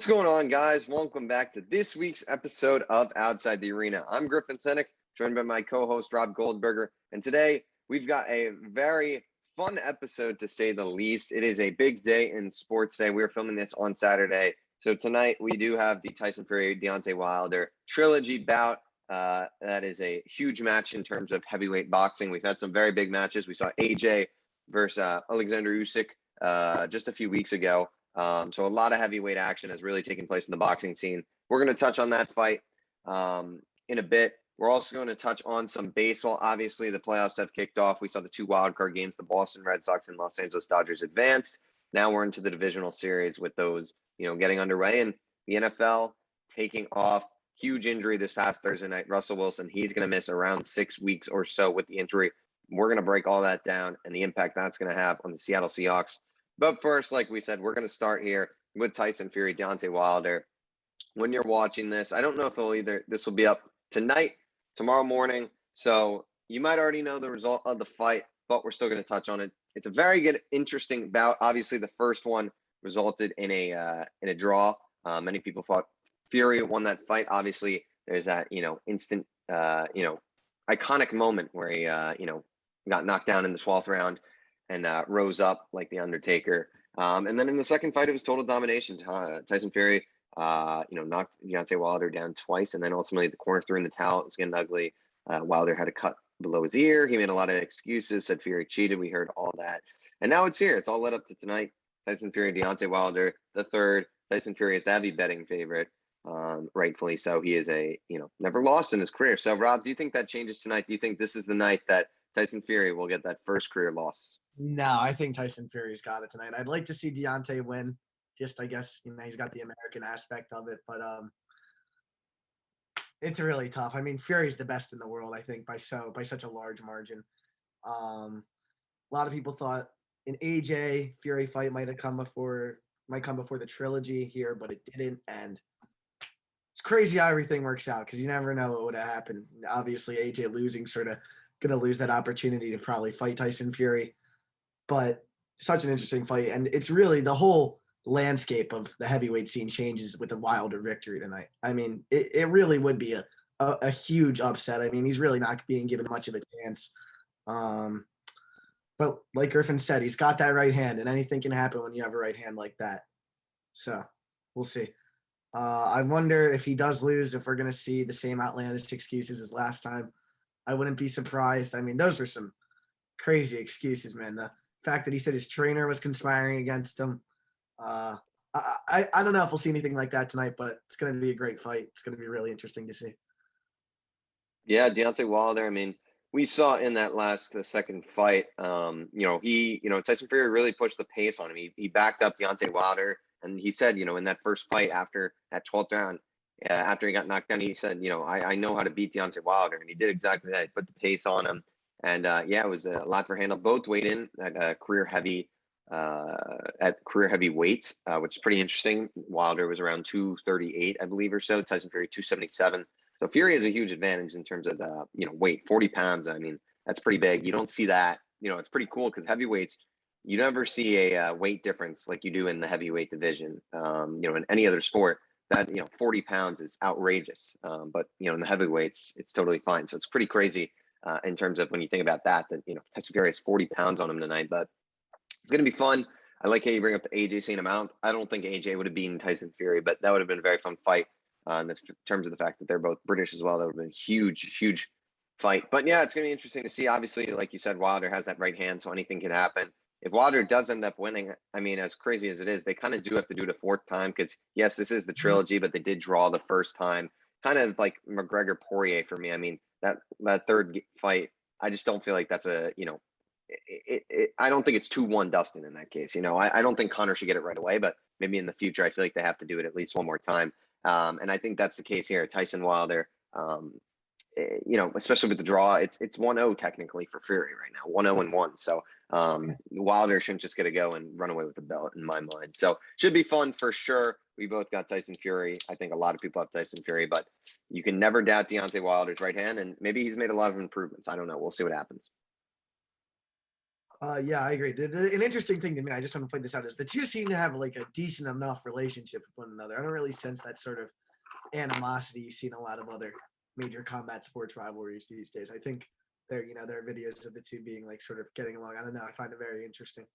What's going on, guys? Welcome back to this week's episode of Outside the Arena. I'm Griff-Episode, joined by my co-host Rob Goldberger, and today we've got a very fun episode to say the least. It is a big day in sports today. We're filming this on Saturday, so tonight we do have the Tyson Fury, Deontay Wilder trilogy bout. That is a huge match in terms of heavyweight boxing. We've had some very big matches. We saw AJ versus Alexander Usyk just a few weeks ago. So a lot of heavyweight action has really taken place in the boxing scene. We're going to touch on that fight in a bit. We're also going to touch on some baseball. Obviously, the playoffs have kicked off. We saw the two wildcard games, the Boston Red Sox and Los Angeles Dodgers advanced. Now we're into the divisional series with those, getting underway, and the NFL taking off. Huge injury this past Thursday night. Russell Wilson, he's going to miss around 6 weeks or so with the injury. We're going to break all that down and the impact that's going to have on the Seattle Seahawks. But first, like we said, we're going to start here with Tyson Fury, Deontay Wilder. When you're watching this, I don't know if this will be up tonight, tomorrow morning. So you might already know the result of the fight, but we're still going to touch on it. It's a very good, interesting bout. Obviously, the first one resulted in a draw. Many people thought Fury won that fight. Obviously, there's that instant iconic moment where he got knocked down in the 12th round and rose up like the Undertaker. And then in the second fight, it was total domination. Tyson Fury, knocked Deontay Wilder down twice, and then ultimately the corner threw in the towel. It was getting ugly. Wilder had a cut below his ear. He made a lot of excuses, said Fury cheated. We heard all that. And now it's here. It's all led up to tonight. Tyson Fury, Deontay Wilder, the third. Tyson Fury is the heavy betting favorite, rightfully so. He is never lost in his career. So, Rob, do you think that changes tonight? Do you think this is the night that Tyson Fury will get that first career loss? No, I think Tyson Fury's got it tonight. I'd like to see Deontay win. Just, I guess, he's got the American aspect of it, but it's really tough. I mean, Fury's the best in the world, I think, by such a large margin. A lot of people thought an AJ Fury fight might come before the trilogy here, but it didn't. And it's crazy how everything works out because you never know what would have happened. Obviously, AJ losing, sort of going to lose that opportunity to probably fight Tyson Fury. But such an interesting fight. And it's really the whole landscape of the heavyweight scene changes with the Wilder victory tonight. I mean, it really would be a huge upset. I mean, he's really not being given much of a chance. But like Griffin said, he's got that right hand, and anything can happen when you have a right hand like that. So we'll see. I wonder if he does lose, if we're going to see the same outlandish excuses as last time. I wouldn't be surprised. I mean, those were some crazy excuses, man. The fact that he said his trainer was conspiring against him. I don't know if we'll see anything like that tonight, but it's going to be a great fight. It's going to be really interesting to see. Yeah, Deontay Wilder. I mean, we saw in the second fight, Tyson Fury really pushed the pace on him. He backed up Deontay Wilder, and he said, in that first fight after that 12th round, after he got knocked down, he said, I know how to beat Deontay Wilder, and he did exactly that. He put the pace on him. And it was a lot for handle. Both weighed in at career heavy weights, which is pretty interesting. Wilder was around 238, I believe, or so. Tyson Fury 277. So Fury has a huge advantage in terms of the weight, 40 pounds. I mean, that's pretty big. You don't see that. It's pretty cool because heavyweights, you never see a weight difference like you do in the heavyweight division. In any other sport, that 40 pounds is outrageous. But in the heavyweights, it's totally fine. So it's pretty crazy. In terms of when you think about that Tyson Fury has 40 pounds on him tonight, but it's going to be fun. I like how you bring up the AJ seeing him out. I don't think AJ would have beaten Tyson Fury, but that would have been a very fun fight in terms of the fact that they're both British as well. That would have been a huge, huge fight. But yeah, it's going to be interesting to see. Obviously, like you said, Wilder has that right hand, so anything can happen. If Wilder does end up winning, I mean, as crazy as it is, they kind of do have to do it a fourth time because, yes, this is the trilogy, but they did draw the first time. Kind of like McGregor-Poirier for me. I mean, that third fight, I just don't feel like that's I don't think it's 2-1 Dustin in that case. I don't think Conor should get it right away, but maybe in the future, I feel like they have to do it at least one more time. And I think that's the case here. Tyson Wilder, especially with the draw, it's 1-0 technically for Fury right now, 1-0-1. So Wilder shouldn't just get to go and run away with the belt in my mind. So should be fun for sure. We both got Tyson Fury. I think a lot of people have Tyson Fury, but you can never doubt Deontay Wilder's right hand, and maybe he's made a lot of improvements. I don't know. We'll see what happens. Yeah, I agree. An interesting thing to me, I just want to point this out, is the two seem to have like a decent enough relationship with one another. I don't really sense that sort of animosity you see in a lot of other major combat sports rivalries these days. I think there are videos of the two being like sort of getting along. I don't know. I find it very interesting.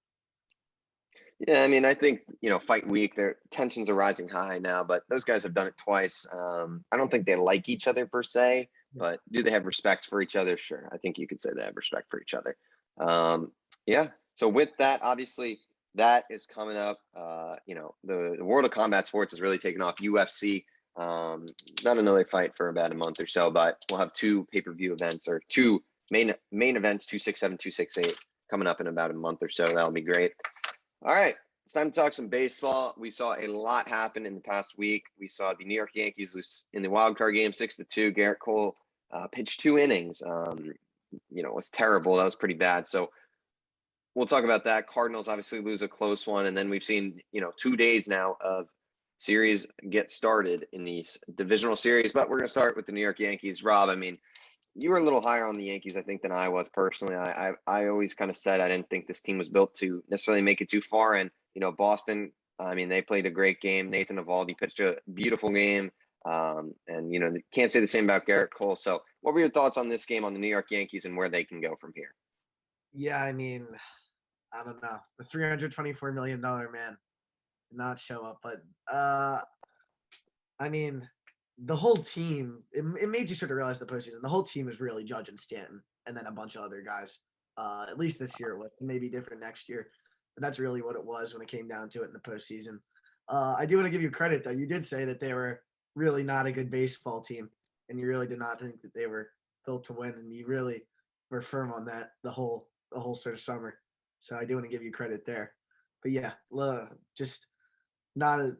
Yeah, I mean, I think, fight week, their tensions are rising high now, but those guys have done it twice. I don't think they like each other per se, Yeah. but do they have respect for each other? Sure. I think you could say they have respect for each other. Um, yeah. So with that, obviously, that is coming up. The world of combat sports is really taking off. UFC, not another fight for about a month or so, but we'll have two pay-per-view events or two main events, 267, 268, coming up in about a month or so. That'll be great. All right, it's time to talk some baseball. We saw a lot happen in the past week. We saw the New York Yankees lose in the wild card game 6-2. Garrett Cole pitched 2 innings. It was terrible. That was pretty bad. So we'll talk about that. Cardinals obviously lose a close one, and then we've seen 2 days now of series get started in these divisional series. But we're going to start with the New York Yankees. Rob, I mean, you were a little higher on the Yankees, I think, than I was personally. I always kind of said I didn't think this team was built to necessarily make it too far. And, Boston, I mean, they played a great game. Nathan Eovaldi pitched a beautiful game. Can't say the same about Garrett Cole. So what were your thoughts on this game on the New York Yankees and where they can go from here? Yeah, I mean, I don't know. The $324 million man did not show up, but I mean, the whole team, it made you sort of realize the postseason. The whole team is really Judge and Stanton, and then a bunch of other guys. At least this year it was. Maybe different next year, but that's really what it was when it came down to it in the postseason. I do want to give you credit though. You did say that they were really not a good baseball team, and you really did not think that they were built to win, and you really were firm on that the whole sort of summer. So I do want to give you credit there. But yeah, just not a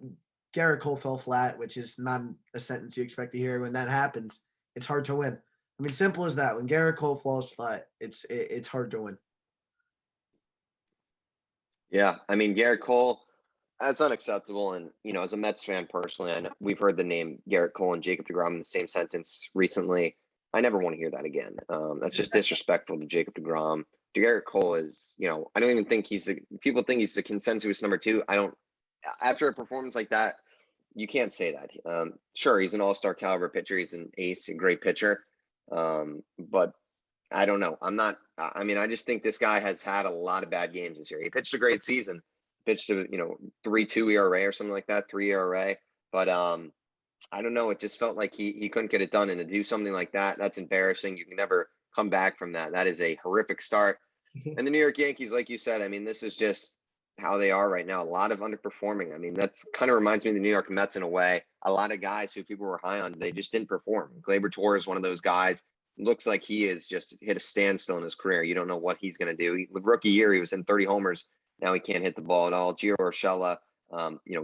Garrett Cole fell flat, which is not a sentence you expect to hear. When that happens, it's hard to win. I mean, simple as that. When Garrett Cole falls flat, it's hard to win. Yeah, I mean, Garrett Cole, that's unacceptable. And, as a Mets fan personally, I know we've heard the name Garrett Cole and Jacob deGrom in the same sentence recently. I never want to hear that again. That's just disrespectful to Jacob deGrom. Garrett Cole is, I don't even think people think he's the consensus number two. I don't, after a performance like that, you can't say that. Sure, he's an all-star caliber pitcher. He's an ace, a great pitcher. But I don't know. I mean, I just think this guy has had a lot of bad games this year. He pitched a great season, pitched a 3.2 ERA or something like that, 3 ERA. But I don't know. It just felt like he couldn't get it done, and to do something like that, that's embarrassing. You can never come back from that. That is a horrific start. And the New York Yankees, like you said, I mean, this is just how they are right now. A lot of underperforming. I mean, that's kind of reminds me of the New York Mets in a way. A lot of guys who people were high on, they just didn't perform. Gleyber Torres is one of those guys. Looks like he is just hit a standstill in his career. You don't know what he's going to do. The rookie year, he was in 30 homers. Now he can't hit the ball at all. Gio Urshela,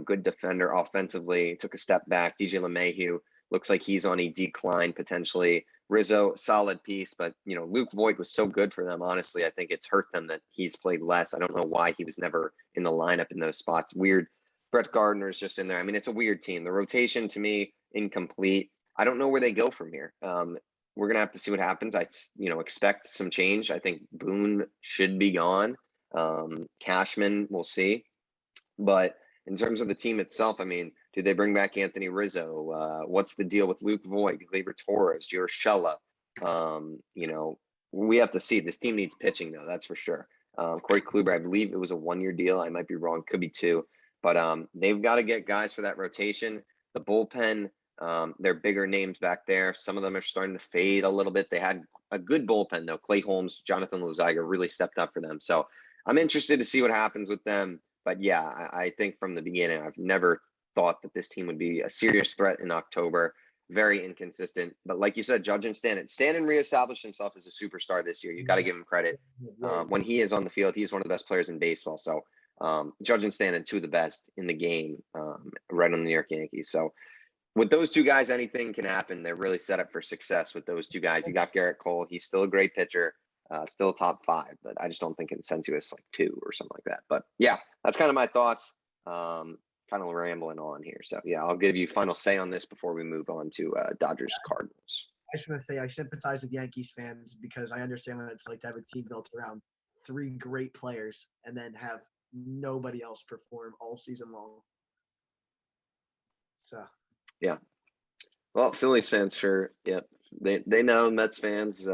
good defender offensively, took a step back. DJ LeMahieu looks like he's on a decline potentially. Rizzo, solid piece, but Luke Voigt was so good for them. Honestly, I think it's hurt them that he's played less. I don't know why he was never in the lineup in those spots. Weird. Brett Gardner's just in there. I mean, it's a weird team. The rotation to me incomplete. I don't know where they go from here. We're gonna have to see what happens. I expect some change. I think Boone should be gone. Cashman, we'll see. But in terms of the team itself, I mean, do they bring back Anthony Rizzo? What's the deal with Luke Voigt, Gleyber Torres, Urshela? We have to see. This team needs pitching, though. That's for sure. Corey Kluber, I believe it was a 1-year deal. I might be wrong. Could be 2. But they've got to get guys for that rotation. The bullpen, they're bigger names back there. Some of them are starting to fade a little bit. They had a good bullpen, though. Clay Holmes, Jonathan Loziger really stepped up for them. So I'm interested to see what happens with them. But yeah, I think from the beginning, I've never thought that this team would be a serious threat in October. Very inconsistent. But like you said, Judge and Stanton reestablished himself as a superstar this year. You got to give him credit. When he is on the field, he's one of the best players in baseball. So Judge and Stanton, 2 of the best in the game, right on the New York Yankees. So with those 2 guys, anything can happen. They're really set up for success with those 2 guys. You got Garrett Cole. He's still a great pitcher. Still top 5, but I just don't think consensus like 2 or something like that. But yeah, that's kind of my thoughts. Kind of rambling on here. So yeah, I'll give you final say on this before we move on to Dodgers Cardinals. I just want to say I sympathize with Yankees fans because I understand what it's like to have a team built around three great players and then have nobody else perform all season long. So Yeah. Well, Phillies fans, sure. Yep. They know Mets fans,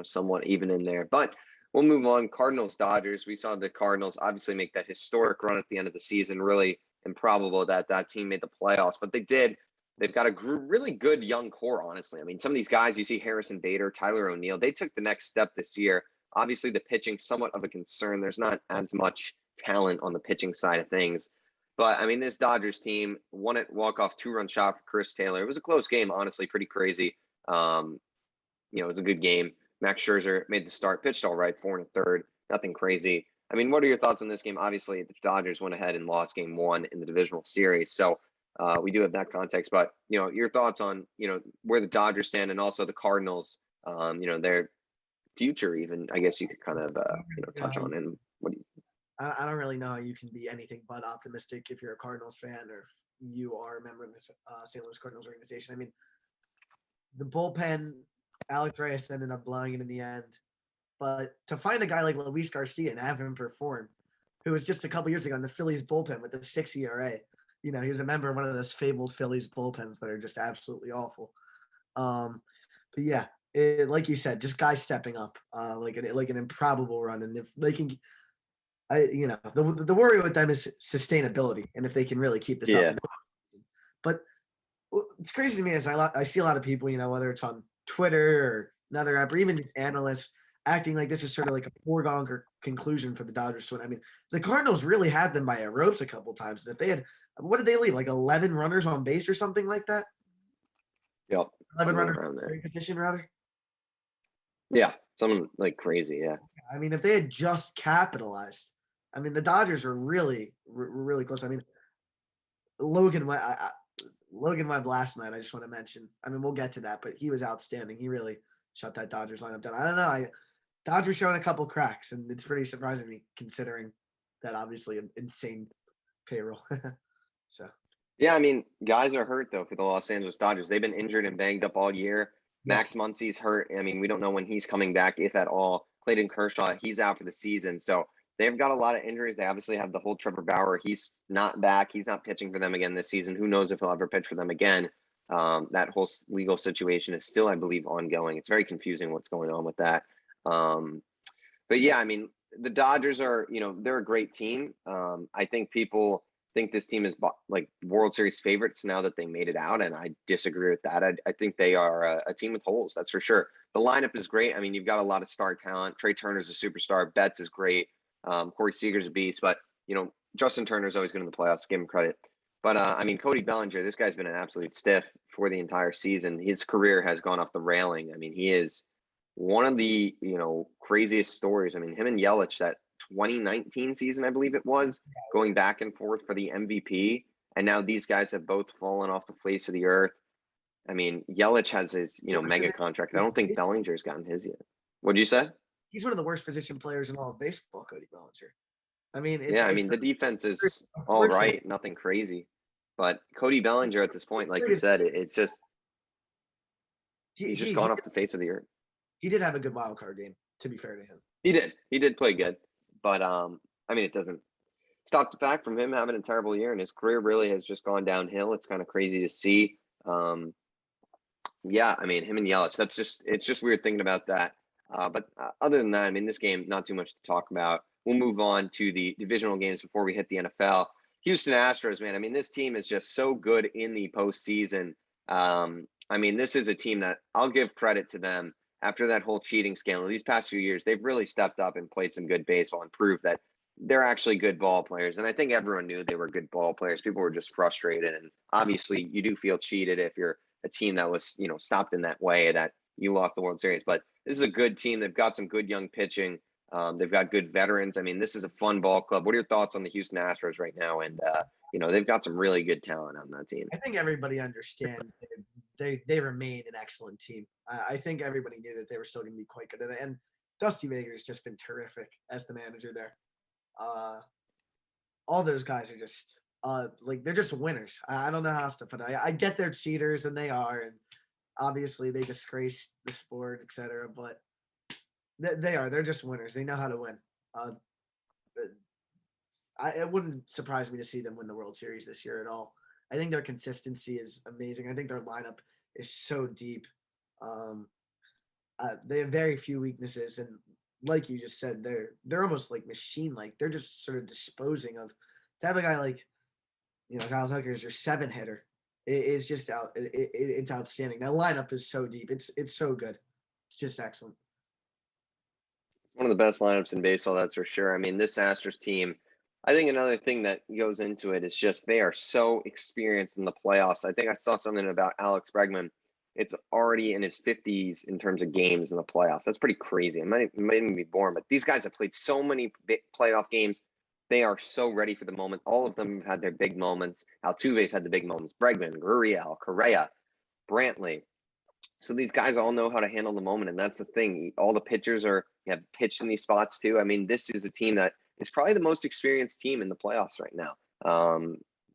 somewhat even in there. But we'll move on. Cardinals, Dodgers. We saw the Cardinals obviously make that historic run at the end of the season. Really improbable that that team made the playoffs, but they did. They've got a really good young core, honestly. I mean, some of these guys, you see Harrison Bader, Tyler O'Neill, they took the next step this year. Obviously, the pitching somewhat of a concern. There's not as much talent on the pitching side of things. But I mean, this Dodgers team won it walk-off two-run shot for Chris Taylor. It was a close game, honestly, pretty crazy. It was a good game. Max Scherzer made the start, pitched all right, 4 1/3, nothing crazy. I mean, what are your thoughts on this game? Obviously, the Dodgers went ahead and lost game 1 in the divisional series, so we do have that context. But your thoughts on where the Dodgers stand and also the Cardinals, their future, even I guess you could kind of touch on. And what do you? I don't really know how you can be anything but optimistic if you're a Cardinals fan or if you are a member of the St. Louis Cardinals organization. I mean, the bullpen, Alex Reyes ended up blowing it in the end. But to find a guy like Luis Garcia and have him perform, who was just a couple years ago in the Phillies bullpen with a 6 ERA, he was a member of one of those fabled Phillies bullpens that are just absolutely awful. But yeah, like you said, just guys stepping up, like an improbable run, and if they can. The worry with them is sustainability, and if they can really keep this up. But it's crazy to me is I see a lot of people, whether it's on Twitter or another app or even just analysts acting like this is sort of like a foregone conclusion for the Dodgers to win. I mean, the Cardinals really had them by a ropes a couple times. If they had, what did they leave? Like 11 runners on base or something like that? Yep. 11 runners position rather. Yeah, something like crazy. Yeah. I mean, if they had just capitalized, I mean, the Dodgers were really close. I mean, Logan Webb last night, I just want to mention. I mean, we'll get to that, but he was outstanding. He really shut that Dodgers lineup down. I don't know. Dodgers showing a couple cracks, and it's pretty surprising to me considering that obviously an insane payroll. So. Yeah, I mean, guys are hurt though for the Los Angeles Dodgers. They've been injured and banged up all year. Yeah. Max Muncy's hurt. I mean, we don't know when he's coming back, if at all. Clayton Kershaw, he's out for the season. So they've got a lot of injuries. They obviously have the whole Trevor Bauer. He's not back. He's not pitching for them again this season. Who knows if he'll ever pitch for them again. That whole legal situation is still, I believe, ongoing. It's very confusing what's going on with that. But yeah, I mean, the Dodgers are, they're a great team. I think people think this team is like World Series favorites now that they made it out, and I disagree with that. I think they are a team with holes, that's for sure. The lineup is great. I mean, you've got a lot of star talent. Trey Turner's a superstar. Betts is great. Corey Seager's a beast, but Justin Turner's always going to the playoffs. Give him credit. But I mean, Cody Bellinger, this guy's been an absolute stiff for the entire season. His career has gone off the railing. I mean, he is one of the craziest stories. I mean, him and Yelich, that 2019 season, I believe it was, going back and forth for the MVP, and now these guys have both fallen off the face of the earth. I mean, Yelich has his mega contract. I don't think Bellinger's gotten his yet. What'd you say? He's one of the worst position players in all of baseball, Cody Bellinger. I mean, the defense is all right, nothing crazy, but Cody Bellinger at this point, like you said, it's just he's just gone off the face of the earth. He did have a good wild card game, to be fair to him. He did play good, but I mean, it doesn't stop the fact from him having a terrible year, and his career really has just gone downhill. It's kind of crazy to see. Yeah, I mean, him and Yelich, it's just weird thinking about that. But other than that, I mean, this game, not too much to talk about. We'll move on to the divisional games before we hit the NFL. Houston Astros, man. I mean, this team is just so good in the postseason. I mean, this is a team that I'll give credit to them after that whole cheating scandal. These past few years, they've really stepped up and played some good baseball and proved that they're actually good ball players. And I think everyone knew they were good ball players. People were just frustrated. And obviously, you do feel cheated if you're a team that was, stopped in that way, that you lost the World Series. But this is a good team. They've got some good young pitching. They've got good veterans. I mean, this is a fun ball club. What are your thoughts on the Houston Astros right now? And, they've got some really good talent on that team. I think everybody understands they remain an excellent team. I think everybody knew that they were still going to be quite good at it. And Dusty Baker's just been terrific as the manager there. All those guys are just they're just winners. I don't know how else to put it. I get they're cheaters, and they are, and obviously they disgrace the sport, etc. But they're just winners. They know how to win. Uh, it wouldn't surprise me to see them win the World Series this year at all. I think their consistency is amazing. I think their lineup is so deep. Um, they have very few weaknesses, and like you just said, they're almost like machine-like. They're just sort of disposing of. To have a guy like Kyle Tucker is your 7 hitter. It's just it's outstanding. That lineup is so deep. It's so good. It's just excellent. It's one of the best lineups in baseball, that's for sure. I mean, this Astros team, I think another thing that goes into it is just they are so experienced in the playoffs. I think I saw something about Alex Bregman. It's already in his 50s in terms of games in the playoffs. That's pretty crazy. It might even be born, but these guys have played so many playoff games. They are so ready for the moment. All of them have had their big moments. Altuve's had the big moments. Bregman, Gurriel, Correa, Brantley. So these guys all know how to handle the moment, and that's the thing. All the pitchers have pitched in these spots too. I mean, this is a team that is probably the most experienced team in the playoffs right now.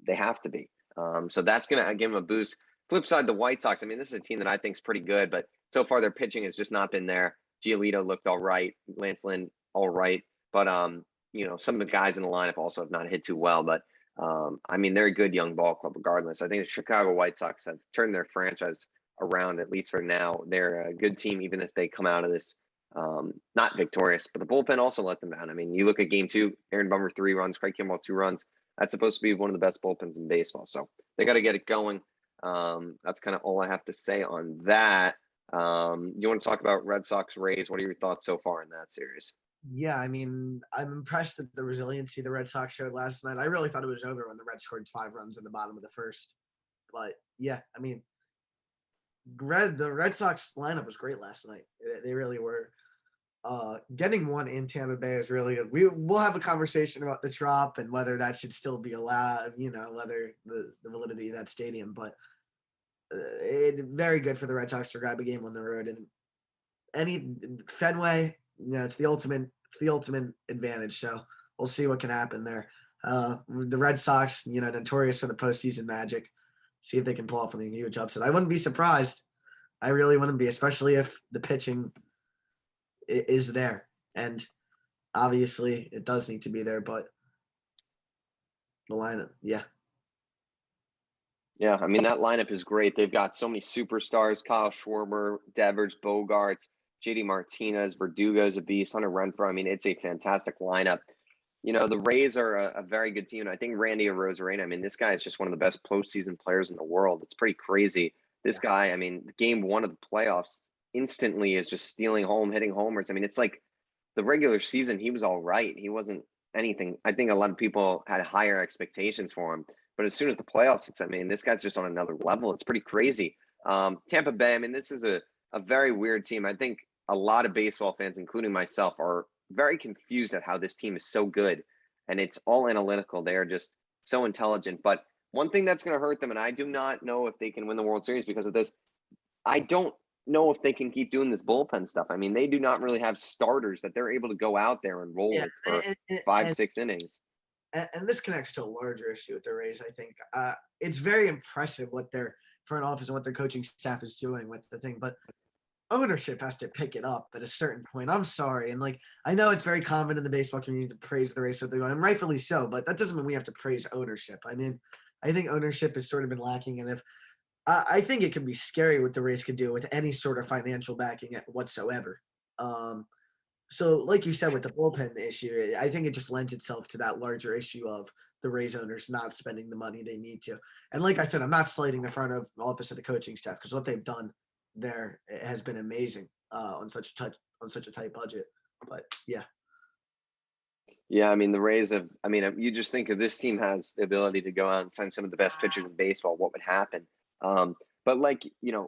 They have to be. So that's going to give them a boost. Flip side, the White Sox. I mean, this is a team that I think is pretty good, but so far their pitching has just not been there. Giolito looked all right. Lance Lynn, all right. But, some of the guys in the lineup also have not hit too well. But, I mean, they're a good young ball club regardless. I think the Chicago White Sox have turned their franchise around, at least for now. They're a good team, even if they come out of this not victorious. But the bullpen also let them down. I mean, you look at game 2, Aaron Bummer 3 runs, Craig Kimbrell 2 runs. That's supposed to be one of the best bullpens in baseball. So they got to get it going. That's kind of all I have to say on that. You want to talk about Red Sox Rays? What are your thoughts so far in that series? Yeah, I mean, I'm impressed at the resiliency the Red Sox showed last night. I really thought it was over when the Reds scored 5 runs in the bottom of the first. But yeah, I mean, the Red Sox lineup was great last night. They really were. Getting one in Tampa Bay is really good. We'll have a conversation about the Trop and whether that should still be allowed. Whether the validity of that stadium, but very good for the Red Sox to grab a game on the road. And any Fenway, it's the ultimate advantage. So we'll see what can happen there. The Red Sox, notorious for the postseason magic. See if they can pull off a huge upset. I wouldn't be surprised. I really wouldn't be, especially if the pitching is there. And obviously it does need to be there, but the lineup, yeah. Yeah, I mean, that lineup is great. They've got so many superstars: Kyle Schwarber, Devers, Bogarts, JD Martinez, Verdugo's a beast, Hunter Renfroe. I mean, it's a fantastic lineup. The Rays are a very good team. I think Randy Arozarena, I mean, this guy is just one of the best postseason players in the world. It's pretty crazy. This guy, I mean, game 1 of the playoffs instantly is just stealing home, hitting homers. I mean, it's like the regular season, he was all right. He wasn't anything. I think a lot of people had higher expectations for him. But as soon as the playoffs hits, I mean, this guy's just on another level. It's pretty crazy. Tampa Bay, I mean, this is a very weird team. I think a lot of baseball fans, including myself, are very confused at how this team is so good. And it's all analytical. They are just so intelligent. But one thing that's going to hurt them, and I do not know if they can win the World Series because of this, I don't know if they can keep doing this bullpen stuff. I mean, they do not really have starters that they're able to go out there and roll with for 5-6 innings. And this connects to a larger issue with the Rays, I think. It's very impressive what their front office and what their coaching staff is doing with the thing, but ownership has to pick it up at a certain point. I'm sorry. And I know it's very common in the baseball community to praise the Rays, so they're going, and rightfully so, but that doesn't mean we have to praise ownership. I mean, I think ownership has sort of been lacking. And I think it can be scary what the Rays could do with any sort of financial backing whatsoever. So like you said, with the bullpen issue, I think it just lends itself to that larger issue of the Rays owners not spending the money they need to. And like I said, I'm not slating the front office of the coaching staff because what they've done there has been amazing on such a tight budget. But yeah. Yeah, I mean, the Rays have, I mean, you just think if this team has the ability to go out and sign some of the best pitchers in baseball, what would happen? But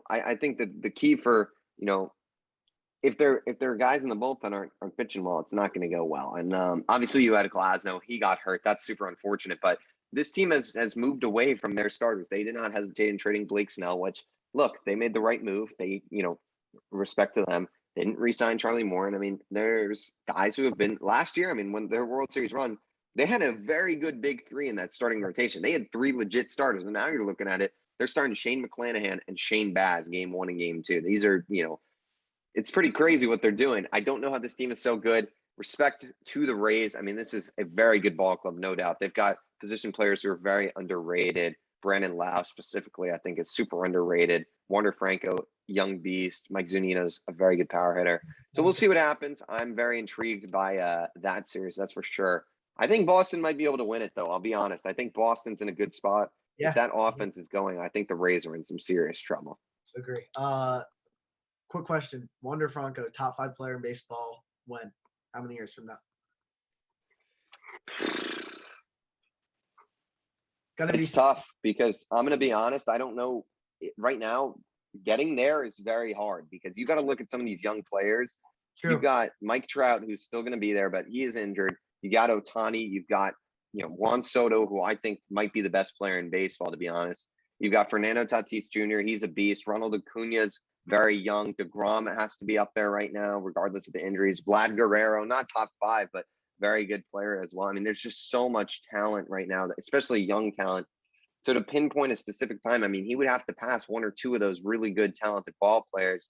I think that the key for, if their guys in the bullpen aren't pitching well, it's not going to go well. And obviously you had Glasnow, he got hurt. That's super unfortunate. But this team has moved away from their starters. They did not hesitate in trading Blake Snell, which, look, they made the right move. They, respect to them. They didn't re-sign Charlie Moore. And I mean, there's guys who have been last year. I mean, when their World Series run, they had a very good big 3 in that starting rotation. They had 3 legit starters. And now you're looking at it, they're starting Shane McClanahan and Shane Baz game 1 and game 2. These are, it's pretty crazy what they're doing. I don't know how this team is so good. respect to the Rays. I mean, this is a very good ball club, no doubt. They've got position players who are very underrated. Brandon Lau specifically, I think, is super underrated. Wander Franco, young beast. Mike Zunino's a very good power hitter. So we'll see what happens. I'm very intrigued by that series, that's for sure. I think Boston might be able to win it, though. I'll be honest. I think Boston's in a good spot. If Yeah, that offense is going, I think the Rays are in some serious trouble. agree. Quick question: Wander Franco, top 5 player in baseball. When? How many years from now? Gonna be It's tough because I'm going to be honest. I don't know right now. Getting there is very hard because you got to look at some of these young players. true. You've got Mike Trout, who's still going to be there, but he is injured. You got Ohtani. You've got, Juan Soto, who I think might be the best player in baseball, to be honest. You've got Fernando Tatis Jr. He's a beast. Ronald Acuna's very young. DeGrom has to be up there right now, regardless of the injuries. Vlad Guerrero, not top 5, but very good player as well. I mean, there's just so much talent right now, especially young talent. So to pinpoint a specific time, I mean, he would have to pass 1 or 2 of those really good, talented ball players.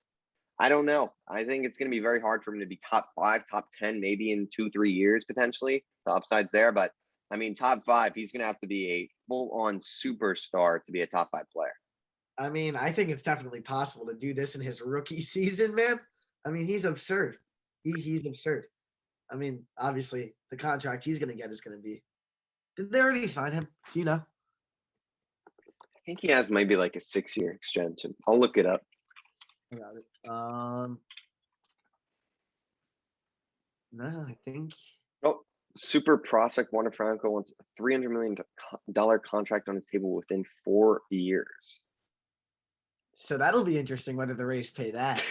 I don't know. I think it's going to be very hard for him to be top 5, top 10, maybe in 2-3 years, potentially. The upside's there. But I mean, top 5, he's going to have to be a full-on superstar to be a top 5 player. I mean, I think it's definitely possible to do this in his rookie season, man. I mean, he's absurd. He's absurd. I mean, obviously, the contract he's going to get is going to be. Did they already sign him? Do you know? I think he has maybe like a 6-year extension. I'll look it up. I got it. No, I think. Oh, super prospect Wander Franco wants a $300 million contract on his table within 4 years. So that'll be interesting whether the Rays pay that.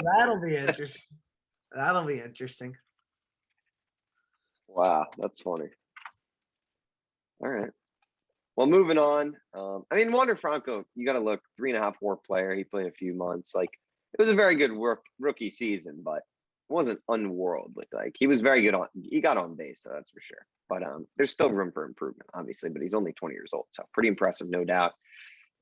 That'll be interesting. That'll be interesting. Wow, that's funny. All right. Well, moving on. I mean, Wander Franco, you got to look 3.5 WAR player. He played a few months. Like, it was a very good rookie season, but it wasn't unworldly. Like, he was very good he got on base, so that's for sure. But there's still room for improvement, obviously. But he's only 20 years old, so pretty impressive, no doubt.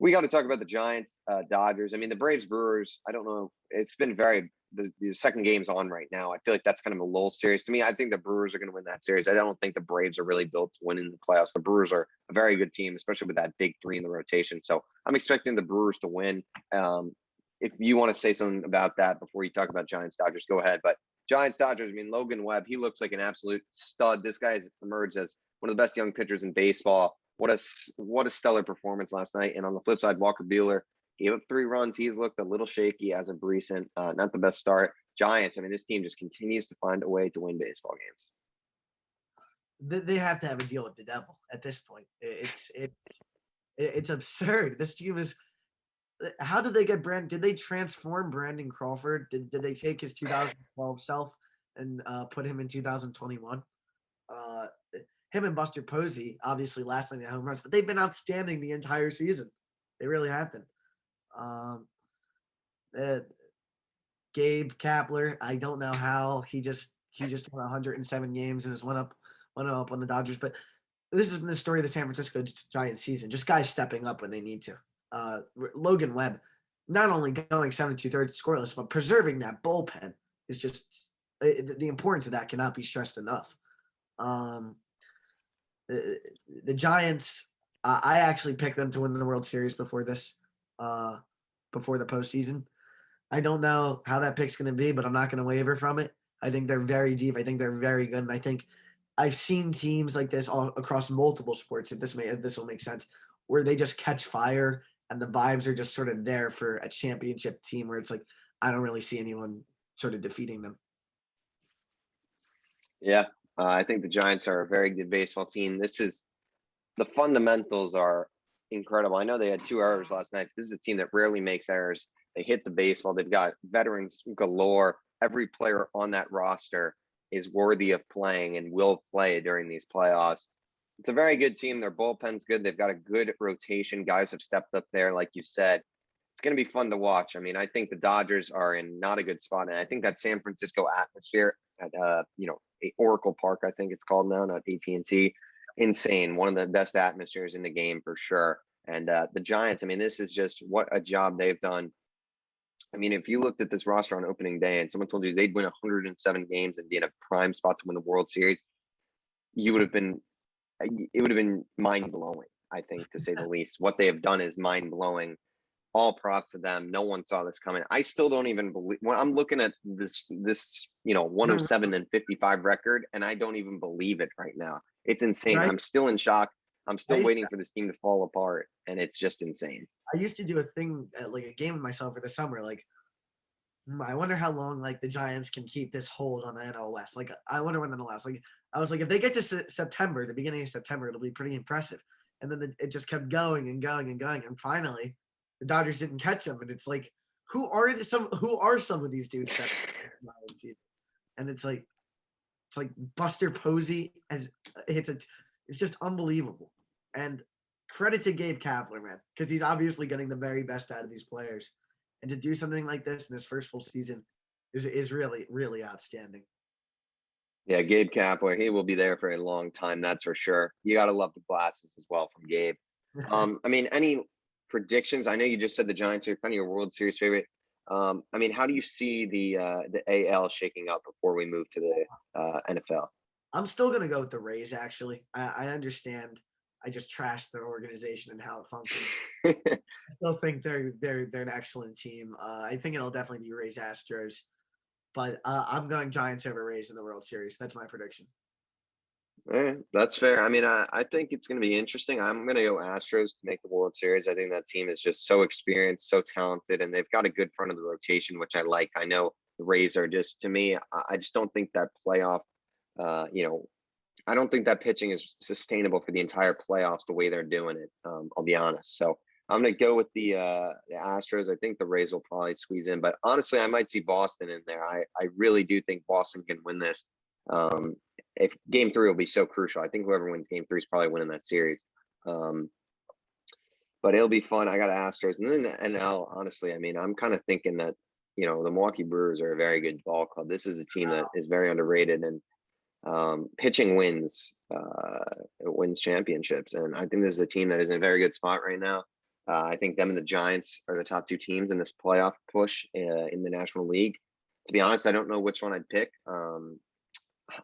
We got to talk about the Giants, Dodgers. I mean, the Braves, Brewers. I don't know. It's been the second game's on right now. I feel like that's kind of a lull series. To me, I think the Brewers are going to win that series. I don't think the Braves are really built to win in the playoffs. The Brewers are a very good team, especially with that big 3 in the rotation. So I'm expecting the Brewers to win. If you want to say something about that before you talk about Giants, Dodgers, go ahead. But Giants, Dodgers, I mean, Logan Webb, he looks like an absolute stud. This guy has emerged as one of the best young pitchers in baseball. What a stellar performance last night. And on the flip side, Walker Buehler gave up 3 runs. He's looked a little shaky as of recent. Not the best start. Giants, I mean, this team just continues to find a way to win baseball games. They have to have a deal with the devil at this point. It's absurd. This team is. How did they get Brand? Did they transform Brandon Crawford? Did they take his 2012 self and put him in 2021? Him and Buster Posey, obviously last night at home runs, but they've been outstanding the entire season. They really have been. Gabe Kapler, I don't know how he just won 107 games and just went up on the Dodgers. But this has been the story of the San Francisco Giants season. Just guys stepping up when they need to. Logan Webb, not only going 7 2/3 scoreless, but preserving that bullpen is just the importance of that cannot be stressed enough. The Giants, I actually picked them to win the World Series before the postseason. I don't know how that pick's going to be, but I'm not going to waver from it. I think they're very deep. I think they're very good. And I think I've seen teams like this all across multiple sports, if this will make sense, where they just catch fire and the vibes are just sort of there for a championship team where it's like, I don't really see anyone sort of defeating them. Yeah, I think the Giants are a very good baseball team. The fundamentals are incredible. I know they had 2 errors last night. This is a team that rarely makes errors. They hit the baseball. They've got veterans galore. Every player on that roster is worthy of playing and will play during these playoffs. It's a very good team. Their bullpen's good. They've got a good rotation. Guys have stepped up there, like you said. It's going to be fun to watch. I mean, I think the Dodgers are in not a good spot, and I think that San Francisco atmosphere at Oracle Park, I think it's called now, not AT&T, insane. One of the best atmospheres in the game for sure. And the Giants, I mean, this is just what a job they've done I mean, if you looked at this roster on opening day and someone told you they'd win 107 games and be in a prime spot to win the World Series, you would have been, it would have been mind blowing, I think, to say the least. What they have done is mind blowing. All props to them. No one saw this coming. I still don't even believe when I'm looking at this 107 and 55 record, and I don't even believe it right now. It's insane. Right? I'm still in shock. I'm still I, waiting for this team to fall apart, and it's just insane. I used to do a thing like a game with myself for the summer. Like, I wonder how long like the Giants can keep this hold on the NL West. Like, I wonder when it'll last. Like, I was like, if they get to September, the beginning of September, it'll be pretty impressive. And then it just kept going and going and going, and finally, the Dodgers didn't catch them. And it's like, who are some of these dudes that? And it's like Buster Posey as it's just unbelievable. And credit to Gabe Kapler, man, because he's obviously getting the very best out of these players. And to do something like this in his first full season is really, really outstanding. Yeah, Gabe Kapler, he will be there for a long time, that's for sure. You got to love the glasses as well from Gabe. I mean, any predictions? I know you just said the Giants are kind of your World Series favorite. I mean, how do you see the AL shaking up before we move to the NFL? I'm still gonna go with the Rays. Actually, I understand. I just trashed their organization and how it functions. I still think they're an excellent team. I think it'll definitely be Rays Astros, but I'm going Giants over Rays in the World Series. That's my prediction. That's fair. I mean, I think it's going to be interesting. I'm going to go Astros to make the World Series. I think that team is just so experienced, so talented, and they've got a good front of the rotation, which I like. I know the Rays are just, to me, I just don't think that playoff, I don't think that pitching is sustainable for the entire playoffs the way they're doing it. I'll be honest. So I'm going to go with the Astros. I think the Rays will probably squeeze in, but honestly, I might see Boston in there. I really do think Boston can win this. If game 3 will be so crucial. I think whoever wins game 3 is probably winning that series. But it'll be fun. I got Astros. And then the NL, honestly, I mean, I'm kind of thinking that, the Milwaukee Brewers are a very good ball club. This is a team that is very underrated, and pitching wins championships. And I think this is a team that is in a very good spot right now. I think them and the Giants are the top 2 teams in this playoff push in the National League. To be honest, I don't know which one I'd pick.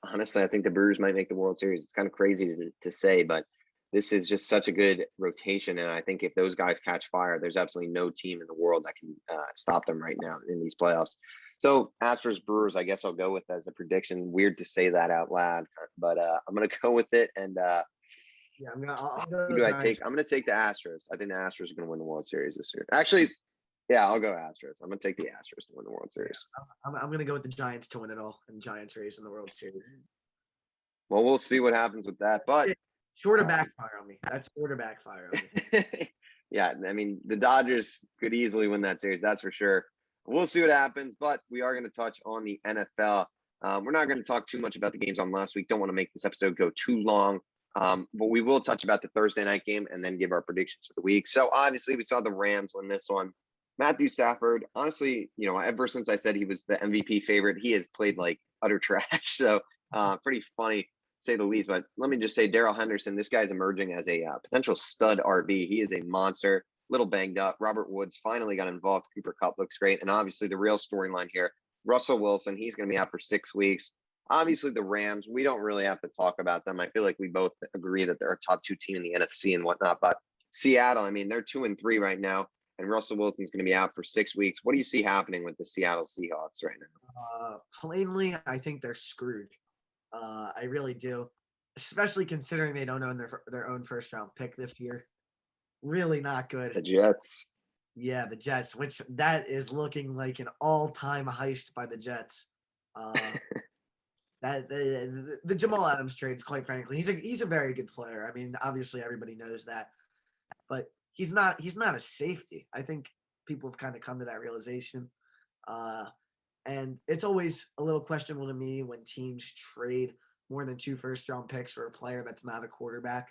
Honestly, I think the Brewers might make the World Series. It's kind of crazy to say, but this is just such a good rotation. And I think if those guys catch fire, there's absolutely no team in the world that can stop them right now in these playoffs. So Astros Brewers, I guess I'll go with as a prediction. Weird to say that out loud, but I'm going to go with it. And Yeah, I'll go who do I Giants. take? I'm going to take the Astros. I think the Astros are going to win the World Series this year. Actually, yeah, I'll go Astros. I'm going to take the Astros to win the World Series. I'm going to go with the Giants to win it all, and Giants Rays in the World Series. Well, we'll see what happens with that. But sure to backfire on me. That's sure to backfire on me. Yeah, I mean, the Dodgers could easily win that series. That's for sure. We'll see what happens, but we are going to touch on the NFL. We're not going to talk too much about the games on last week. Don't want to make this episode go too long. But we will touch about the Thursday night game and then give our predictions for the week. So obviously we saw the Rams win this one. Matthew Stafford, honestly, ever since I said he was the MVP favorite, he has played like utter trash. So pretty funny to say the least. But let me just say, Darrell Henderson, this guy's emerging as a potential stud RB. He is a monster, little banged up. Robert Woods finally got involved. Cooper Kupp looks great. And obviously the real storyline here, Russell Wilson, he's going to be out for 6 weeks. Obviously the Rams, we don't really have to talk about them. I feel like we both agree that they're a top 2 team in the NFC and whatnot. But Seattle, I mean, they're 2-3 right now. And Russell Wilson's going to be out for 6 weeks. What do you see happening with the Seattle Seahawks right now? Plainly, I think they're screwed. I really do, especially considering they don't own their own first-round pick this year. Really not good. The Jets. Yeah, the Jets, which that is looking like an all-time heist by the Jets. That the Jamal Adams trades, quite frankly, he's a very good player. I mean, obviously everybody knows that, but he's not a safety. I think people have kind of come to that realization. And it's always a little questionable to me when teams trade more than 2 first-round picks for a player that's not a quarterback,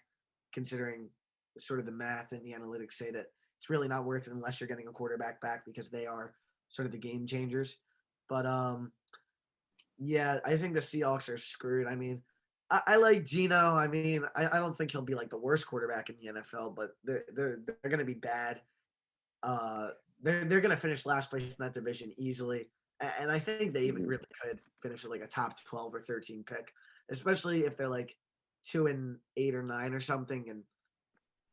considering sort of the math and the analytics say that it's really not worth it unless you're getting a quarterback back because they are sort of the game changers. But yeah, I think the Seahawks are screwed. I mean, I like Geno. I mean, I don't think he'll be like the worst quarterback in the NFL, but they're going to be bad. they're going to finish last place in that division easily. And I think they even Mhm. really could finish with like a top 12 or 13 pick, especially if they're like 2-8 or 9 or something. And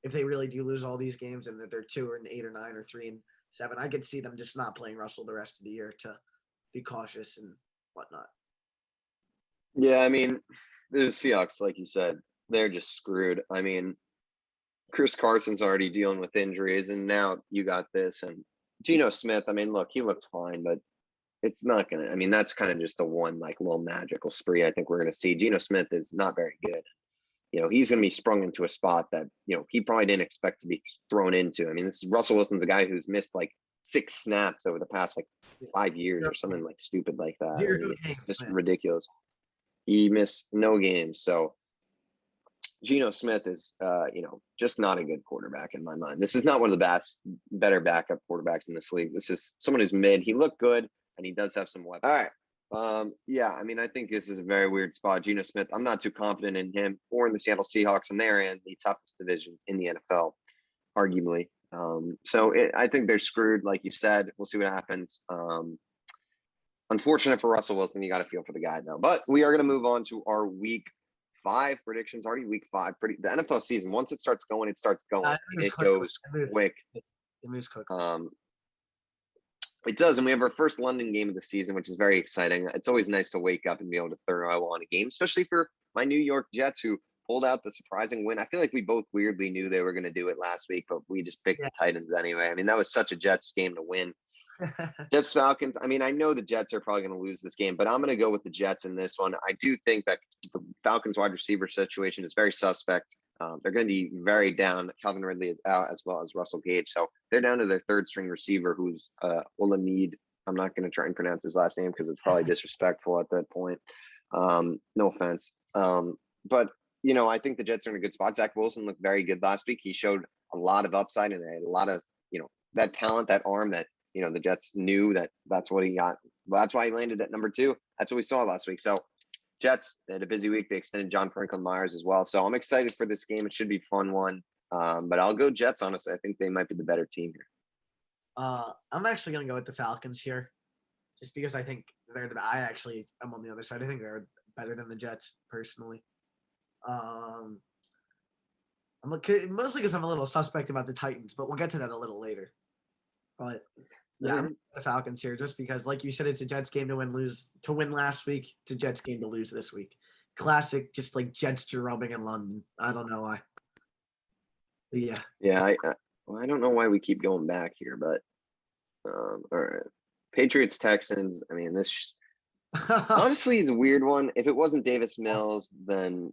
if they really do lose all these games and that they're 2-8 or 9 or 3-7, I could see them just not playing Russell the rest of the year to be cautious and whatnot. Yeah, I mean, the Seahawks, like you said, they're just screwed. I mean, Chris Carson's already dealing with injuries, and now you got this. And Geno Smith, I mean, look, he looked fine, but it's not gonna. I mean, that's kind of just the one like little magical spree I think we're gonna see. Geno Smith is not very good. He's gonna be sprung into a spot that he probably didn't expect to be thrown into. I mean, this is Russell Wilson's a guy who's missed like 6 snaps over the past like 5 years or something like stupid like that. I Zero mean, games, just man. ridiculous. He missed no games, so Geno Smith is, just not a good quarterback in my mind. This is not one of the better backup quarterbacks in this league. This is someone who's mid. He looked good, and he does have some weapons. All right. Yeah, I mean, I think this is a very weird spot. Geno Smith, I'm not too confident in him or in the Seattle Seahawks, and they're in the toughest division in the NFL, arguably. I think they're screwed, like you said. We'll see what happens. Unfortunate for Russell Wilson. You got to feel for the guy, though. But we are going to move on to our week 5 predictions. Already week 5. The NFL season, once it starts going, it starts going. It goes quick. It moves quick. It does, and we have our first London game of the season, which is very exciting. It's always nice to wake up and be able to throw on a game, especially for my New York Jets, who pulled out the surprising win. I feel like we both weirdly knew they were going to do it last week, but we just picked the Titans anyway. I mean, that was such a Jets game to win. Jets Falcons. I mean, I know the Jets are probably going to lose this game, but I'm going to go with the Jets in this one. I do think that the Falcons wide receiver situation is very suspect. They're going to be very down. Calvin Ridley is out as well as Russell Gage. So they're down to their third string receiver, who's Olamide. I'm not going to try and pronounce his last name because it's probably disrespectful at that point. No offense. But, I think the Jets are in a good spot. Zach Wilson looked very good last week. He showed a lot of upside and a lot of, that talent, that arm that, the Jets knew that's what he got. That's why he landed at number 2. That's what we saw last week. So Jets, they had a busy week. They extended John Franklin Myers as well. So I'm excited for this game. It should be a fun one. But I'll go Jets, honestly. I think they might be the better team here. I'm actually going to go with the Falcons here just because I think I'm on the other side. I think they're better than the Jets, personally. Mostly because I'm a little suspect about the Titans, but we'll get to that a little later. But yeah, I'm the Falcons here just because, like you said, it's a Jets game to win last week. It's a Jets game to lose this week. Classic, just like Jets drubbing in London. I don't know why. But yeah. Yeah, I don't know why we keep going back here, but all right. Patriots Texans. I mean, this honestly is a weird one. If it wasn't Davis Mills, then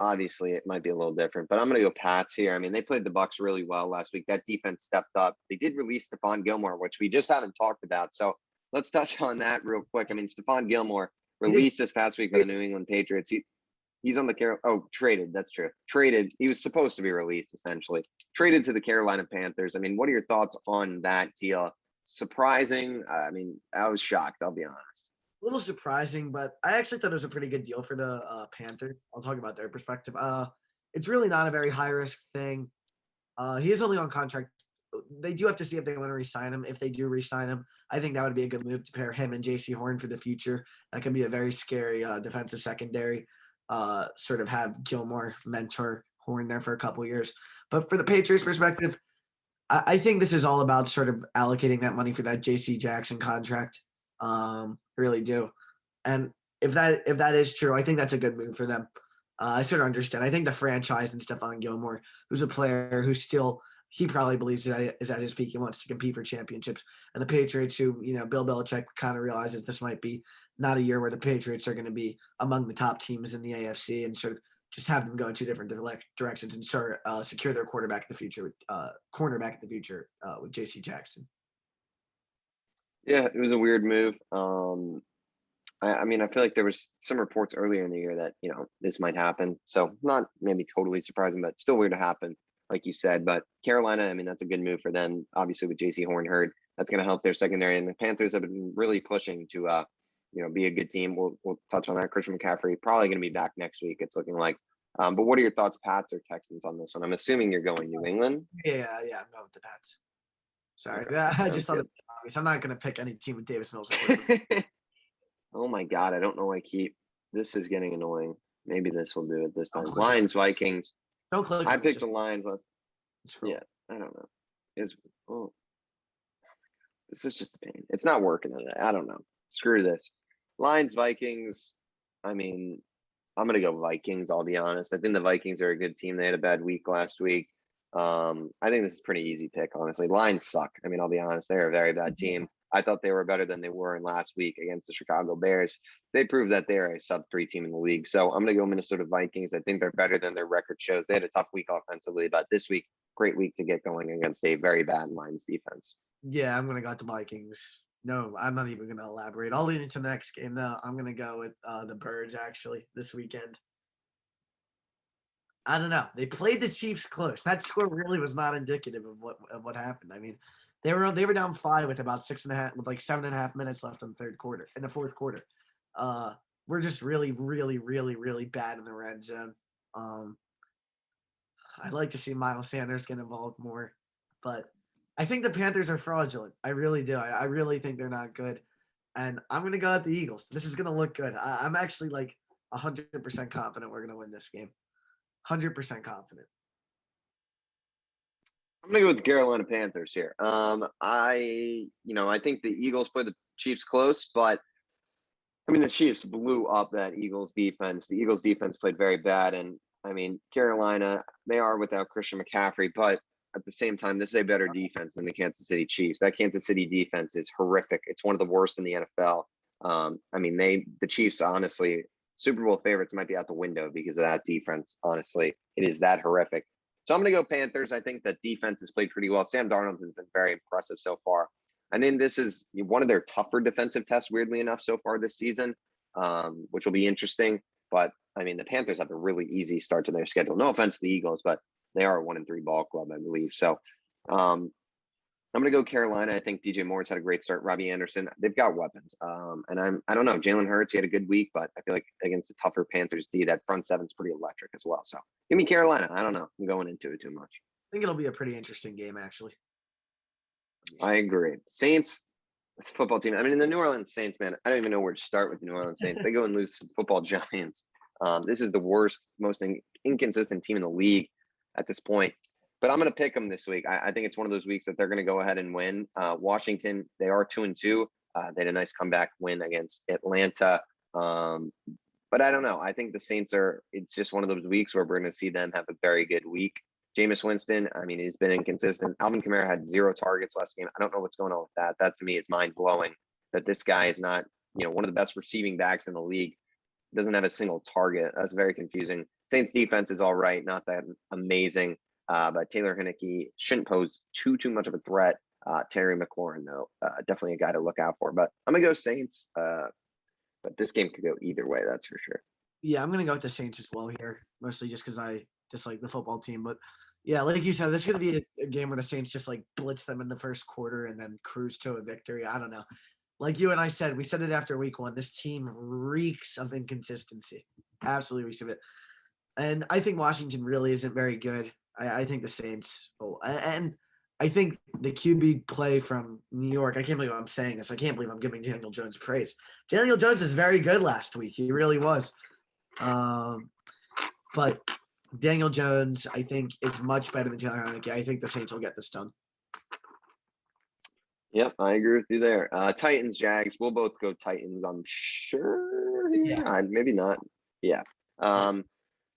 obviously it might be a little different. But I'm going to go Pats here. I mean, they played the Bucs really well last week. That defense stepped up. They did release Stephon Gilmore, which we just haven't talked about. So let's touch on that real quick. I mean, Stephon Gilmore released this past week by the New England Patriots. He's on the traded. That's true. Traded. He was supposed to be released, essentially. Traded to the Carolina Panthers. I mean, what are your thoughts on that deal? Surprising. I mean, I was shocked. I'll be honest. A little surprising, but I actually thought it was a pretty good deal for the Panthers. I'll talk about their perspective. It's really not a very high risk thing. He is only on contract. They do have to see if they want to re-sign him. If they do re-sign him, I think that would be a good move to pair him and J.C. Horn for the future. That could be a very scary defensive secondary. Sort of have Gilmore mentor Horn there for a couple years. But for the Patriots perspective, I think this is all about sort of allocating that money for that J.C. Jackson contract. Really do. And if that is true, I think that's a good move for them. I sort of understand. I think the franchise and Stephon Gilmore, who's a player who still he probably believes that is at his peak. He wants to compete for championships. And the Patriots, who Bill Belichick kind of realizes this might be not a year where the Patriots are going to be among the top teams in the AFC, and sort of just have them go in 2 different directions and sort of secure their cornerback in the future with J.C. Jackson. Yeah, it was a weird move. I mean, I feel like there was some reports earlier in the year that, this might happen. So not maybe totally surprising, but still weird to happen, like you said. But Carolina, I mean, that's a good move for them. Obviously, with J.C. Horn hurt, that's going to help their secondary. And the Panthers have been really pushing to, be a good team. We'll touch on that. Christian McCaffrey probably going to be back next week, it's looking like. But what are your thoughts, Pats or Texans, on this one? I'm assuming you're going New England. Yeah, I'm going with the Pats. Sorry, Okay, I sounds just thought good. it was obvious. I'm not gonna pick any team with Davis Mills. At quarterback. Oh my God, I don't know why I keep. This is getting annoying. Maybe this will do it this Don't time. click on it. Lions, Vikings. Don't click I on it. picked Just the Lions last. scroll. Yeah, I don't know. Is oh, this is just a pain. It's not working today. I don't know. Screw this. Lions, Vikings. I mean, I'm gonna go Vikings. I'll be honest. I think the Vikings are a good team. They had a bad week last week. I think this is a pretty easy pick, honestly. Lions suck. I mean, I'll be honest. They're a very bad team. I thought they were better than they were in last week against the Chicago Bears. They proved that they're a sub-3 team in the league. So I'm gonna go Minnesota Vikings. I think they're better than their record shows. They had a tough week offensively, but this week, great week to get going against a very bad Lions defense. Yeah, I'm gonna go with the Vikings. No, I'm not even gonna elaborate. I'll lead into the next game though. I'm gonna go with the Birds actually this weekend. I don't know. They played the Chiefs close. That score really was not indicative of what happened. I mean, they were down 5 with about 6.5 with like 7.5 minutes left in the fourth quarter. We're just really, really, really, really bad in the red zone. Um, I'd like to see Miles Sanders get involved more, but I think the Panthers are fraudulent. I really do. I really think they're not good. And I'm gonna go at the Eagles. This is gonna look good. I'm actually like 100% confident we're gonna win this game. 100% confident. I'm gonna go with the Carolina Panthers here. I think the Eagles play the Chiefs close, but I mean the Chiefs blew up that Eagles defense. The Eagles defense played very bad, and I mean Carolina, they are without Christian McCaffrey, but at the same time, this is a better defense than the Kansas City Chiefs. That Kansas City defense is horrific. It's one of the worst in the NFL. I mean, the Chiefs, honestly, Super Bowl favorites might be out the window because of that defense. Honestly, it is that horrific. So I'm going to go Panthers. I think that defense has played pretty well. Sam Darnold has been very impressive so far. I think this is one of their tougher defensive tests, weirdly enough, so far this season, which will be interesting. But I mean, the Panthers have a really easy start to their schedule. No offense to the Eagles, but they are a 1-3 ball club, I believe. So I'm going to go Carolina. I think DJ Moore's had a great start. Robbie Anderson, they've got weapons. And I don't know. Jalen Hurts, he had a good week, but I feel like against the tougher Panthers D, that front seven's pretty electric as well. So give me Carolina. I don't know. I'm going into it too much. I think it'll be a pretty interesting game, actually. I agree. Saints, football team. I mean, the New Orleans Saints, man, I don't even know where to start with the New Orleans Saints. They go and lose to the football Giants. This is the worst, most inconsistent team in the league at this point. But I'm going to pick them this week. I think it's one of those weeks that they're going to go ahead and win. Washington, they are 2-2. They had a nice comeback win against Atlanta. But I don't know. I think the Saints it's just one of those weeks where we're going to see them have a very good week. Jameis Winston, I mean, he's been inconsistent. Alvin Kamara had 0 targets last game. I don't know what's going on with that. That to me is mind blowing that this guy is not, one of the best receiving backs in the league. Doesn't have a single target. That's very confusing. Saints defense is all right, not that amazing. But Taylor Heinicke shouldn't pose too much of a threat. Terry McLaurin, though, definitely a guy to look out for. But I'm going to go Saints. But this game could go either way, that's for sure. Yeah, I'm going to go with the Saints as well here, mostly just because I dislike the football team. But yeah, like you said, this is going to be a game where the Saints just like blitz them in the first quarter and then cruise to a victory. I don't know. Like you and I said, we said it after week 1. This team reeks of inconsistency. Absolutely reeks of it. And I think Washington really isn't very good. I think the Saints, and I think the QB play from New York, I can't believe I'm saying this. I can't believe I'm giving Daniel Jones praise. Daniel Jones is very good last week. He really was. But Daniel Jones, I think, is much better than Taylor Heinicke. I think the Saints will get this done. Yep, I agree with you there. Titans, Jags, we'll both go Titans, I'm sure. Yeah. Maybe not. Yeah.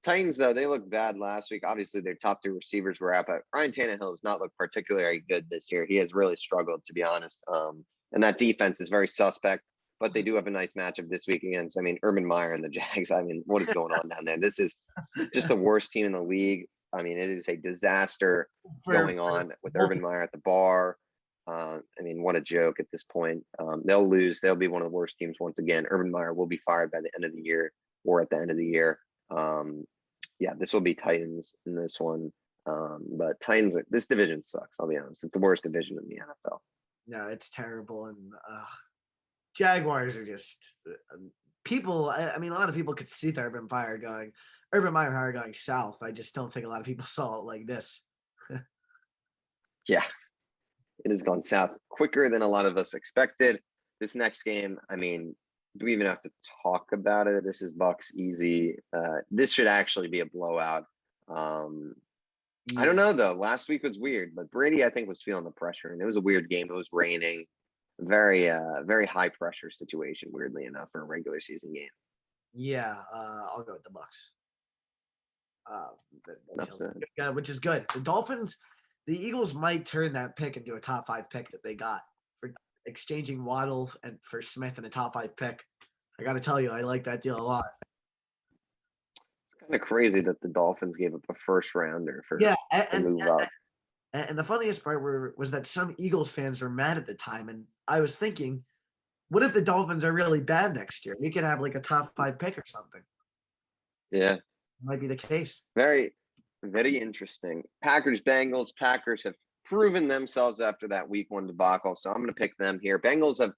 Titans, though, they looked bad last week. Obviously, their top 2 receivers were out, but Ryan Tannehill has not looked particularly good this year. He has really struggled, to be honest. And that defense is very suspect, but they do have a nice matchup this week against, Urban Meyer and the Jags. I mean, what is going on down there? This is just the worst team in the league. I mean, it is a disaster going on with Urban Meyer at the bar. What a joke at this point. They'll lose. They'll be one of the worst teams once again. Urban Meyer will be fired by the end of the year or at the end of the year. This will be Titans in this one. But Titans, this division sucks. I'll be honest. It's the worst division in the NFL. No, it's terrible. And Jaguars are just people. A lot of people could see the Urban Meyer going south. I just don't think a lot of people saw it like this. Yeah. it has gone south quicker than a lot of us expected. This next game, I mean, do we even have to talk about it? This is Bucks easy. This should actually be a blowout. I don't know though. Last week was weird, but Brady, I think, was feeling the pressure, and it was a weird game. It was raining, very high pressure situation. Weirdly enough, for a regular season game. Yeah, I'll go with the Bucks. Enough said. Yeah, which is good. The Eagles might turn that pick into a top 5 pick that they got for exchanging Waddle and for Smith in a top 5 pick. I got to tell you, I like that deal a lot. Kind of crazy that the Dolphins gave up a first rounder for Yeah, to move up. And the funniest part was that some Eagles fans were mad at the time, and I was thinking, what if the Dolphins are really bad next year? We could have like a top 5 pick or something. Yeah, Might be the case. very interesting. Packers Bengals. Packers have proven themselves after that week 1 debacle, so I'm going to pick them here. Bengals have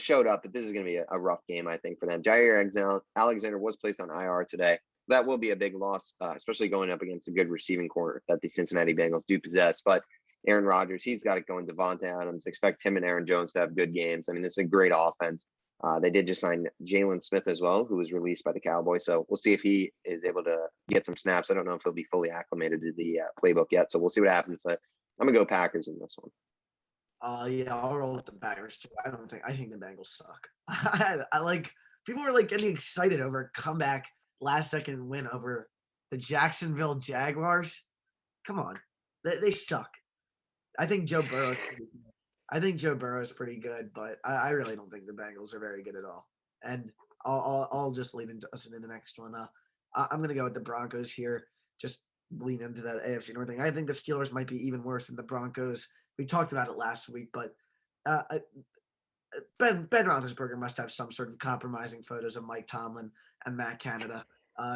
showed up, but this is going to be a rough game, I think, for them. Jair Alexander was placed on IR today, so that will be a big loss, especially going up against a good receiving corner that the Cincinnati Bengals do possess. But Aaron Rodgers, he's got it going. Devontae Adams, expect him and Aaron Jones to have good games. I mean, this is a great offense. They did just sign Jalen Smith as well, who was released by the Cowboys. So we'll see if he is able to get some snaps. I don't know if he'll be fully acclimated to the playbook yet. So we'll see what happens. But I'm going to go Packers in this one. Yeah, I'll roll with the Packers too. I think the Bengals suck. I like people were like getting excited over a comeback last second win over the Jacksonville Jaguars. Come on, they suck. I think Joe Burrow is pretty good, but I really don't think the Bengals are very good at all. And I'll just lean into us in the next one. I'm gonna go with the Broncos here. Just lean into that AFC North thing. I think the Steelers might be even worse than the Broncos. We talked about it last week, but Ben Roethlisberger must have some sort of compromising photos of Mike Tomlin and Matt Canada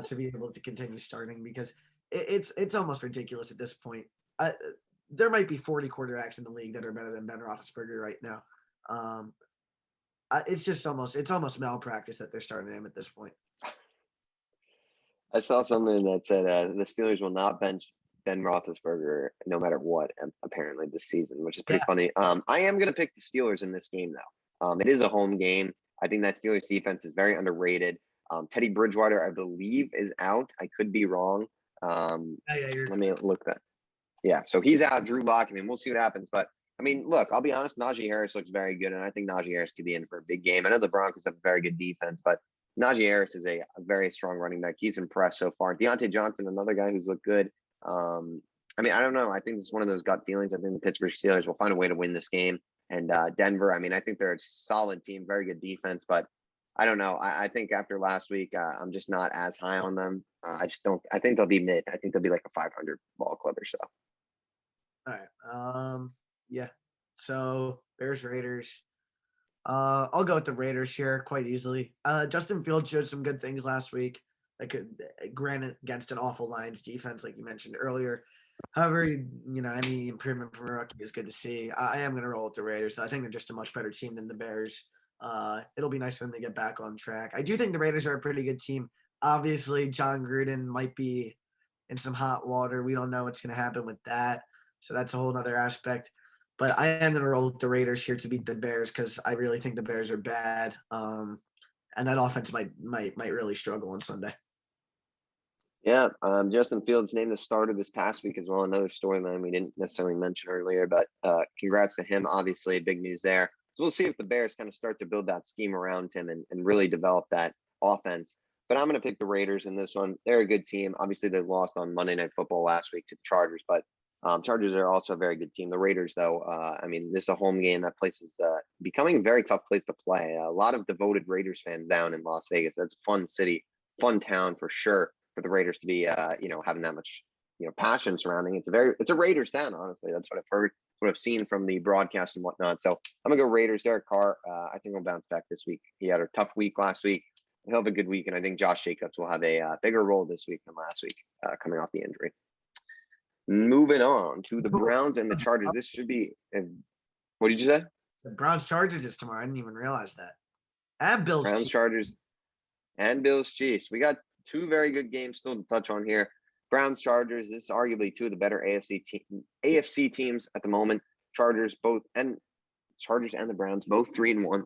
to be able to continue starting, because it's almost ridiculous at this point. There might be 40 quarterbacks in the league that are better than Ben Roethlisberger right now. It's almost malpractice that they're starting him at this point. I saw something that said the Steelers will not bench Ben Roethlisberger no matter what, apparently this season, which is pretty funny. I am going to pick the Steelers in this game, though. It is a home game. I think that Steelers defense is very underrated. Teddy Bridgewater, I believe, is out. I could be wrong. Let me look that. Yeah, so he's out. Drew Lock. I mean, we'll see what happens. But, I mean, look, I'll be honest. Najee Harris looks very good, and I think Najee Harris could be in for a big game. I know the Broncos have a very good defense, but Najee Harris is a very strong running back. He's impressed so far. Deontay Johnson, another guy who's looked good. I mean, I don't know. I think it's one of those gut feelings. I think the Pittsburgh Steelers will find a way to win this game. And Denver, I mean, I think they're a solid team, very good defense, but I don't know. I think after last week, I'm just not as high on them. I think they'll be mid. I think they'll be like a 500 ball club or so. All right. Yeah. So Bears, Raiders. I'll go with the Raiders here quite easily. Justin Fields showed some good things last week. Granted, against an awful Lions defense, like you mentioned earlier. However, any improvement from a rookie is good to see. I am going to roll with the Raiders. I think they're just a much better team than the Bears. It'll be nice for them to get back on track. I do think the Raiders are a pretty good team. Obviously, John Gruden might be in some hot water. We don't know what's going to happen with that. So that's a whole other aspect. But I am going to roll with the Raiders here to beat the Bears, because I really think the Bears are bad. And that offense might really struggle on Sunday. Yeah, Justin Fields named the starter this past week as well. Another storyline we didn't necessarily mention earlier, but congrats to him. Obviously, big news there. So we'll see if the Bears kind of start to build that scheme around him and really develop that offense. But I'm going to pick the Raiders in this one. They're a good team. Obviously, they lost on Monday Night Football last week to the Chargers, but Chargers are also a very good team. The Raiders, though, I mean, this is a home game. That place is becoming a very tough place to play. A lot of devoted Raiders fans down in Las Vegas. That's a fun city, fun town for sure, for the Raiders to be, having that much, passion surrounding it. It's a Raiders town, honestly. That's what I've heard, what I've seen from the broadcast and whatnot. So I'm gonna go Raiders. Derek Carr, I think he'll bounce back this week. He had a tough week last week. He'll have a good week, and I think Josh Jacobs will have a bigger role this week than last week, coming off the injury. Moving on to the Browns and the Chargers. This should be. What did you say? So Browns Chargers is tomorrow. I didn't even realize that. And Bills. Browns Chiefs. Chargers and Bills Chiefs. We got two very good games still to touch on here. Browns Chargers. This is arguably two of the better AFC teams at the moment. Chargers and the Browns both 3-1.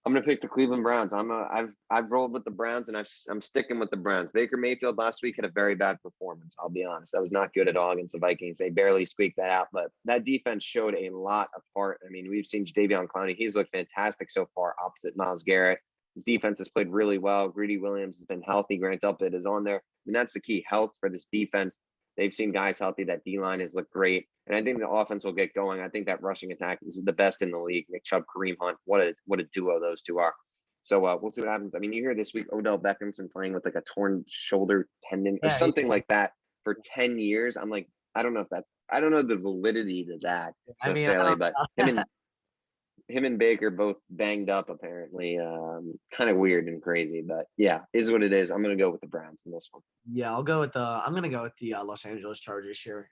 I'm gonna pick the Cleveland Browns. I've rolled with the Browns, and I'm sticking with the Browns. Baker Mayfield last week had a very bad performance. I'll be honest, that was not good at all against the Vikings. They barely squeaked that out, but that defense showed a lot of heart. I mean, we've seen Jadeveon Clowney; he's looked fantastic so far, opposite Myles Garrett. His defense has played really well. Greedy Williams has been healthy. Grant Delpit is on there, and that's the key: health for this defense. They've seen guys healthy. That D-line has looked great. And I think the offense will get going. I think that rushing attack is the best in the league. Nick Chubb, Kareem Hunt, what a duo those two are. So we'll see what happens. I mean, you hear this week Odell Beckham's been playing with like a torn shoulder tendon or something like that for 10 years. I'm like, I don't know the validity to that necessarily, but him and Baker both banged up apparently. Kind of weird and crazy, but yeah, is what it is. I'm gonna go with the Browns in this one. Yeah, I'm gonna go with the Los Angeles Chargers here.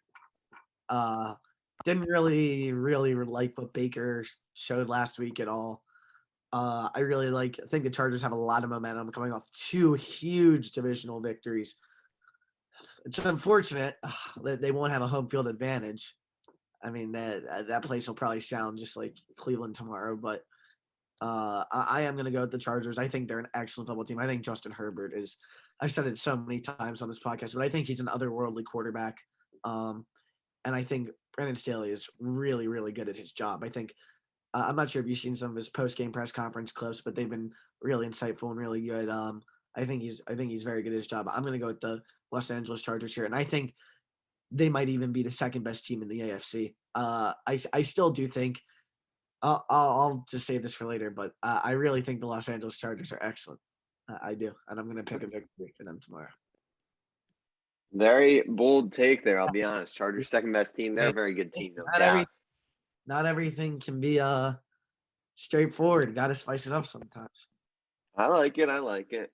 Didn't really like what Baker showed last week at all. I think the Chargers have a lot of momentum coming off 2 huge divisional victories. It's unfortunate that they won't have a home field advantage. I mean, that place will probably sound just like Cleveland tomorrow, but I am going to go with the Chargers. I think they're an excellent football team. I think Justin Herbert is, I've said it so many times on this podcast, but I think he's an otherworldly quarterback. And I think Brandon Staley is really, really good at his job. I think, I'm not sure if you've seen some of his post-game press conference clips, but they've been really insightful and really good. I think he's very good at his job. I'm going to go with the Los Angeles Chargers here, and I think they might even be the second best team in the AFC. I still do think. I'll just say this for later, but I really think the Los Angeles Chargers are excellent. I do, and I'm going to pick a victory for them tomorrow. Very bold take there. I'll be honest. Chargers second best team. They're a very good team. Not everything can be straightforward. Got to spice it up sometimes. I like it.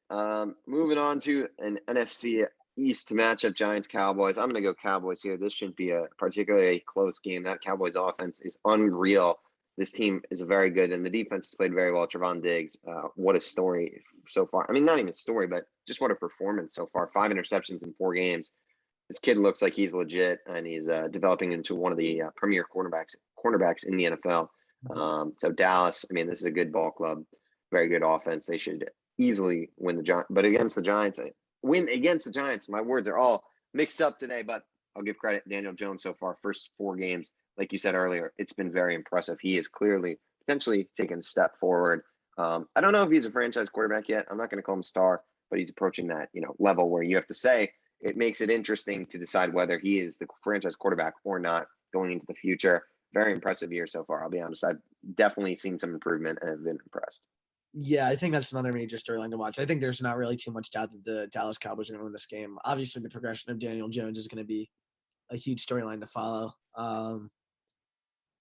Moving on to an NFC East matchup, Giants-Cowboys. I'm going to go Cowboys here. This shouldn't be a particularly close game. That Cowboys offense is unreal. This team is very good, and the defense has played very well. Trevon Diggs, what a story so far. I mean, not even a story, but just what a performance so far. 5 interceptions in 4 games. This kid looks like he's legit, and he's developing into one of the premier cornerbacks in the NFL. So Dallas, I mean, this is a good ball club, very good offense. They should easily win the Giants, but against the Giants, my words are all mixed up today, but I'll give credit. Daniel Jones so far, first 4 games, like you said earlier, it's been very impressive. He is clearly potentially taking a step forward. I don't know if he's a franchise quarterback yet. I'm not going to call him star, but he's approaching that, level where you have to say it makes it interesting to decide whether he is the franchise quarterback or not going into the future. Very impressive year so far. I'll be honest. I've definitely seen some improvement and have been impressed. Yeah, I think that's another major storyline to watch. I think there's not really too much doubt that the Dallas Cowboys are going to win this game. Obviously, the progression of Daniel Jones is going to be a huge storyline to follow.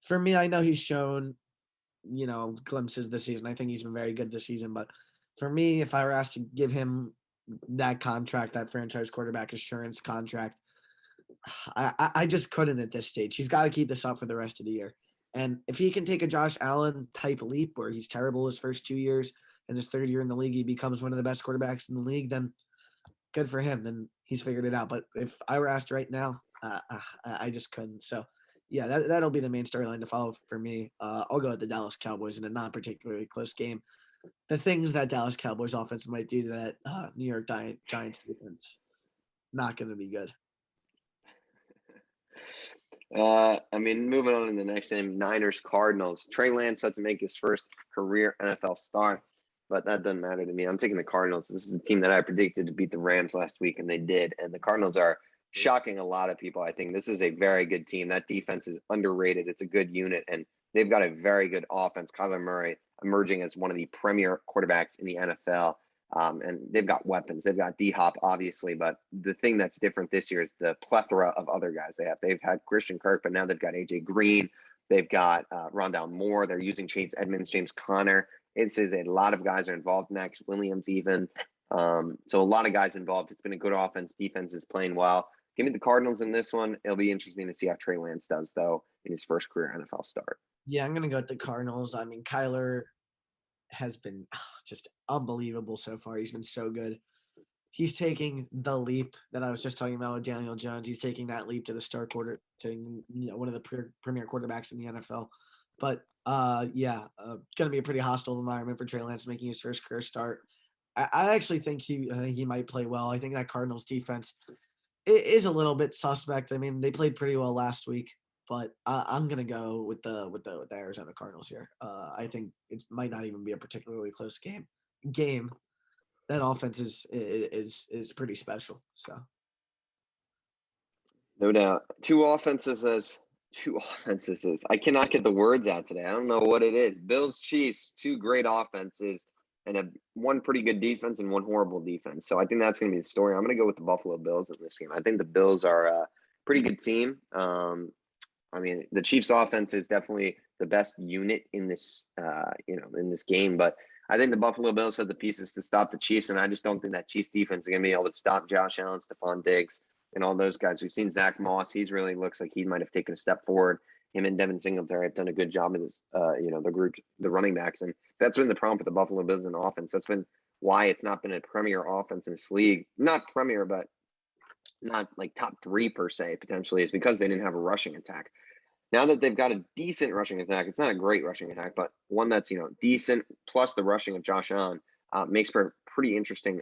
For me, I know he's shown, glimpses this season. I think he's been very good this season. But for me, if I were asked to give him that contract, that franchise quarterback assurance contract, I just couldn't at this stage. He's got to keep this up for the rest of the year. And if he can take a Josh Allen type leap where he's terrible his first 2 years and his 3rd year in the league, he becomes one of the best quarterbacks in the league, then good for him. Then he's figured it out. But if I were asked right now, I just couldn't. So, yeah, that'll be the main storyline to follow for me. I'll go with the Dallas Cowboys in a not particularly close game. The things that Dallas Cowboys offense might do to that New York Giants defense, not going to be good. Moving on to the next game, Niners-Cardinals. Trey Lance set to make his first career NFL start, but that doesn't matter to me. I'm taking the Cardinals. This is the team that I predicted to beat the Rams last week, and they did. And the Cardinals are shocking a lot of people. I think this is a very good team. That defense is underrated. It's a good unit, and they've got a very good offense. Kyler Murray emerging as one of the premier quarterbacks in the NFL. And they've got weapons. They've got D-Hop, obviously, but the thing that's different this year is the plethora of other guys they have. They've had Christian Kirk, but now they've got A.J. Green. They've got Rondale Moore. They're using Chase Edmonds, James Conner. It's a lot of guys are involved. Max Williams even. So a lot of guys involved. It's been a good offense. Defense is playing well. Give me the Cardinals in this one. It'll be interesting to see how Trey Lance does, though, in his first career NFL start. Yeah, I'm going to go with the Cardinals. I mean, Kyler has been just unbelievable so far. He's been so good. he's taking the leap that I was just talking about with Daniel Jones. He's taking that leap to the one of the premier quarterbacks in the NFL. But it's going to be a pretty hostile environment for Trey Lance making his first career start. I actually think he might play well. I think that Cardinals defense is a little bit suspect. I mean, they played pretty well last week, but I'm going to go with the Arizona Cardinals here. I think it might not even be a particularly close game. That offense is pretty special. So No doubt. Two offenses. I cannot get the words out today. I don't know what it is. Bills, Chiefs, two great offenses, and one pretty good defense and one horrible defense. So I think that's going to be the story. I'm going to go with the Buffalo Bills in this game. I think the Bills are a pretty good team. I mean, the Chiefs' offense is definitely the best unit in this, in this game. But I think the Buffalo Bills have the pieces to stop the Chiefs, and I just don't think that Chiefs defense is going to be able to stop Josh Allen, Stephon Diggs, and all those guys. We've seen Zach Moss. He's really looks like he might have taken a step forward. Him and Devin Singletary have done a good job of this, the group, the running backs. And that's been the problem with the Buffalo Bills in offense. That's been why it's not been a premier offense in this league. Not premier, but not like top three per se, potentially, is because they didn't have a rushing attack. Now that they've got a decent rushing attack, it's not a great rushing attack, but one that's, decent, plus the rushing of Josh Allen, makes for a pretty interesting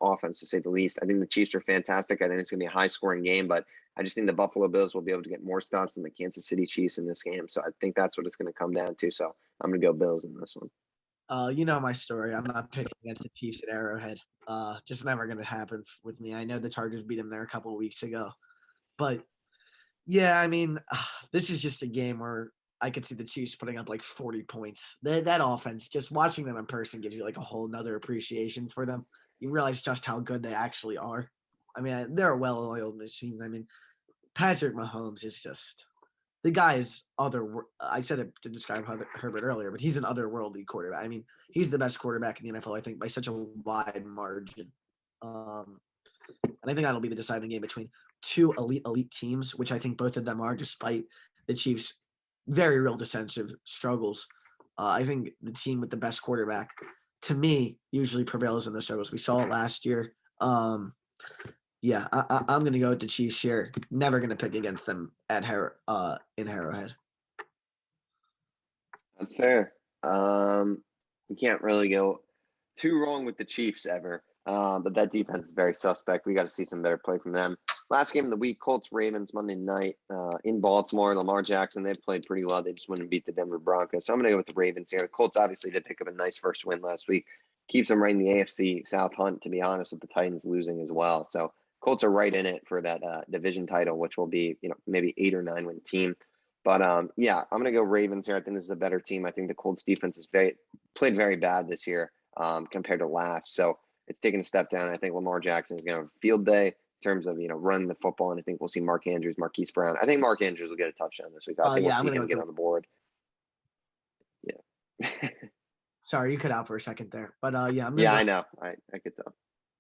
offense, to say the least. I think the Chiefs are fantastic. I think it's going to be a high-scoring game, but I just think the Buffalo Bills will be able to get more stops than the Kansas City Chiefs in this game. So I think that's what it's going to come down to. So I'm going to go Bills in this one. You know my story. I'm not picking against the Chiefs at Arrowhead. Just never going to happen with me. I know the Chargers beat them there a couple of weeks ago, but yeah, I mean, this is just a game where I could see the Chiefs putting up like 40 points. That offense, just watching them in person gives you like a whole nother appreciation for them. You realize just how good they actually are. I mean, they're a well-oiled machine. I mean, Patrick Mahomes is just the guy is I said it to describe Herbert earlier, but he's an otherworldly quarterback. I mean, he's the best quarterback in the NFL, I think, by such a wide margin. And I think that'll be the deciding game between two elite teams, which I think both of them are, despite the Chiefs' very real defensive struggles. I think the team with the best quarterback, to me, usually prevails in those struggles. We saw it last year. I'm going to go with the Chiefs here. Never going to pick against them at in Arrowhead. That's fair. You can't really go too wrong with the Chiefs ever. But that defense is very suspect. We got to see some better play from them. Last game of the week, Colts Ravens Monday night in Baltimore. Lamar Jackson, they've played pretty well. They just wouldn't beat the Denver Broncos. So I'm going to go with the Ravens here. The Colts obviously did pick up a nice first win last week. Keeps them right in the AFC South hunt, to be honest, with the Titans losing as well. So Colts are right in it for that division title, which will be, maybe 8 or 9 win team. But I'm going to go Ravens here. I think this is a better team. I think the Colts defense has played very bad this year compared to last. So it's taking a step down. I think Lamar Jackson is going to have a field day in terms of, running the football. And I think we'll see Mark Andrews, Marquise Brown. I think Mark Andrews will get a touchdown this week. I think we'll see him get on the board. Yeah. Sorry, you cut out for a second there. But I know. I could tell.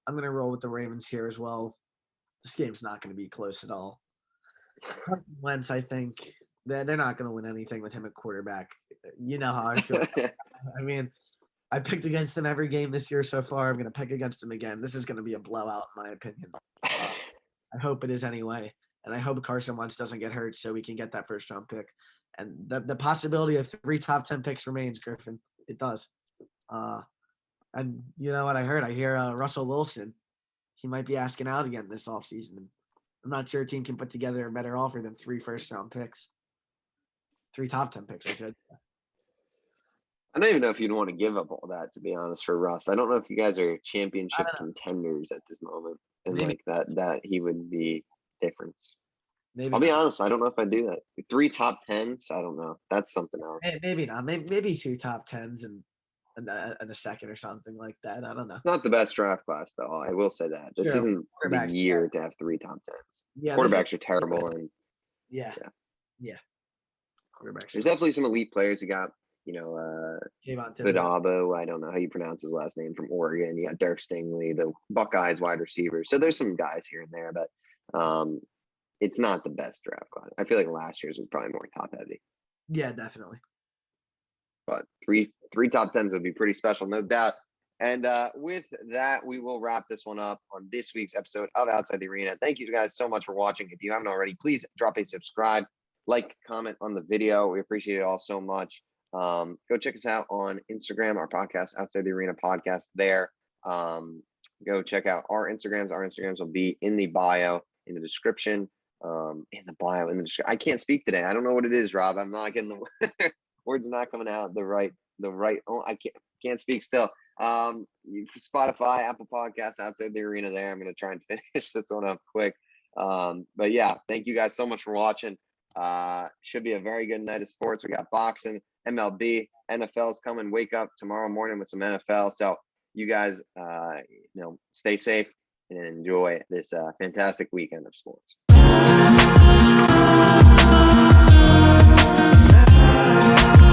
I'm going to roll with the Ravens here as well. This game's not going to be close at all. Wentz, I think they're not going to win anything with him at quarterback. You know how I feel. I mean, I picked against them every game this year so far. I'm going to pick against them again. This is going to be a blowout, in my opinion. I hope it is anyway. And I hope Carson Wentz doesn't get hurt so we can get that first-round pick. And the possibility of 3 top 10 picks remains, Griffin. It does. And you know what I heard? I hear Russell Wilson. He might be asking out again this offseason. I'm not sure a team can put together a better offer than 3 first-round picks. 3 top 10 picks, I should. I don't even know if you'd want to give up all that, to be honest, for Russ. I don't know if you guys are championship contenders at this moment, and maybe. Like that he would be difference. Maybe I'll be honest. I don't know if I do that. 3 top 10s. I don't know. That's something else. Maybe not. Maybe 2 top 10s and a second or something like that. I don't know. Not the best draft class, though. I will say that this isn't the year to have 3 top 10s. Yeah, quarterbacks are terrible, and yeah. Quarterbacks. There's definitely some elite players. You got. Vidabo, I don't know how you pronounce his last name, from Oregon. You got Derek Stingley, the Buckeyes wide receiver. So there's some guys here and there, but it's not the best draft class. I feel like last year's was probably more top heavy. Yeah, definitely. But three top 10s would be pretty special, no doubt. And with that, we will wrap this one up on this week's episode of Outside the Arena. Thank you guys so much for watching. If you haven't already, please drop a subscribe, like, comment on the video. We appreciate it all so much. Go check us out on Instagram, our podcast, Outside the Arena podcast there. Go check out our Instagrams. Our Instagrams will be in the bio, in the description, in the bio, in the description. I can't speak today. I don't know what it is, Rob. I'm not getting the words are not coming out the right. Oh, I can't speak still. Spotify, Apple Podcasts, Outside the Arena there. I'm going to try and finish this one up quick. But yeah, thank you guys so much for watching. Should be a very good night of sports. We got boxing, MLB, NFL's coming. Wake up tomorrow morning with some NFL. So you guys, stay safe and enjoy this fantastic weekend of sports.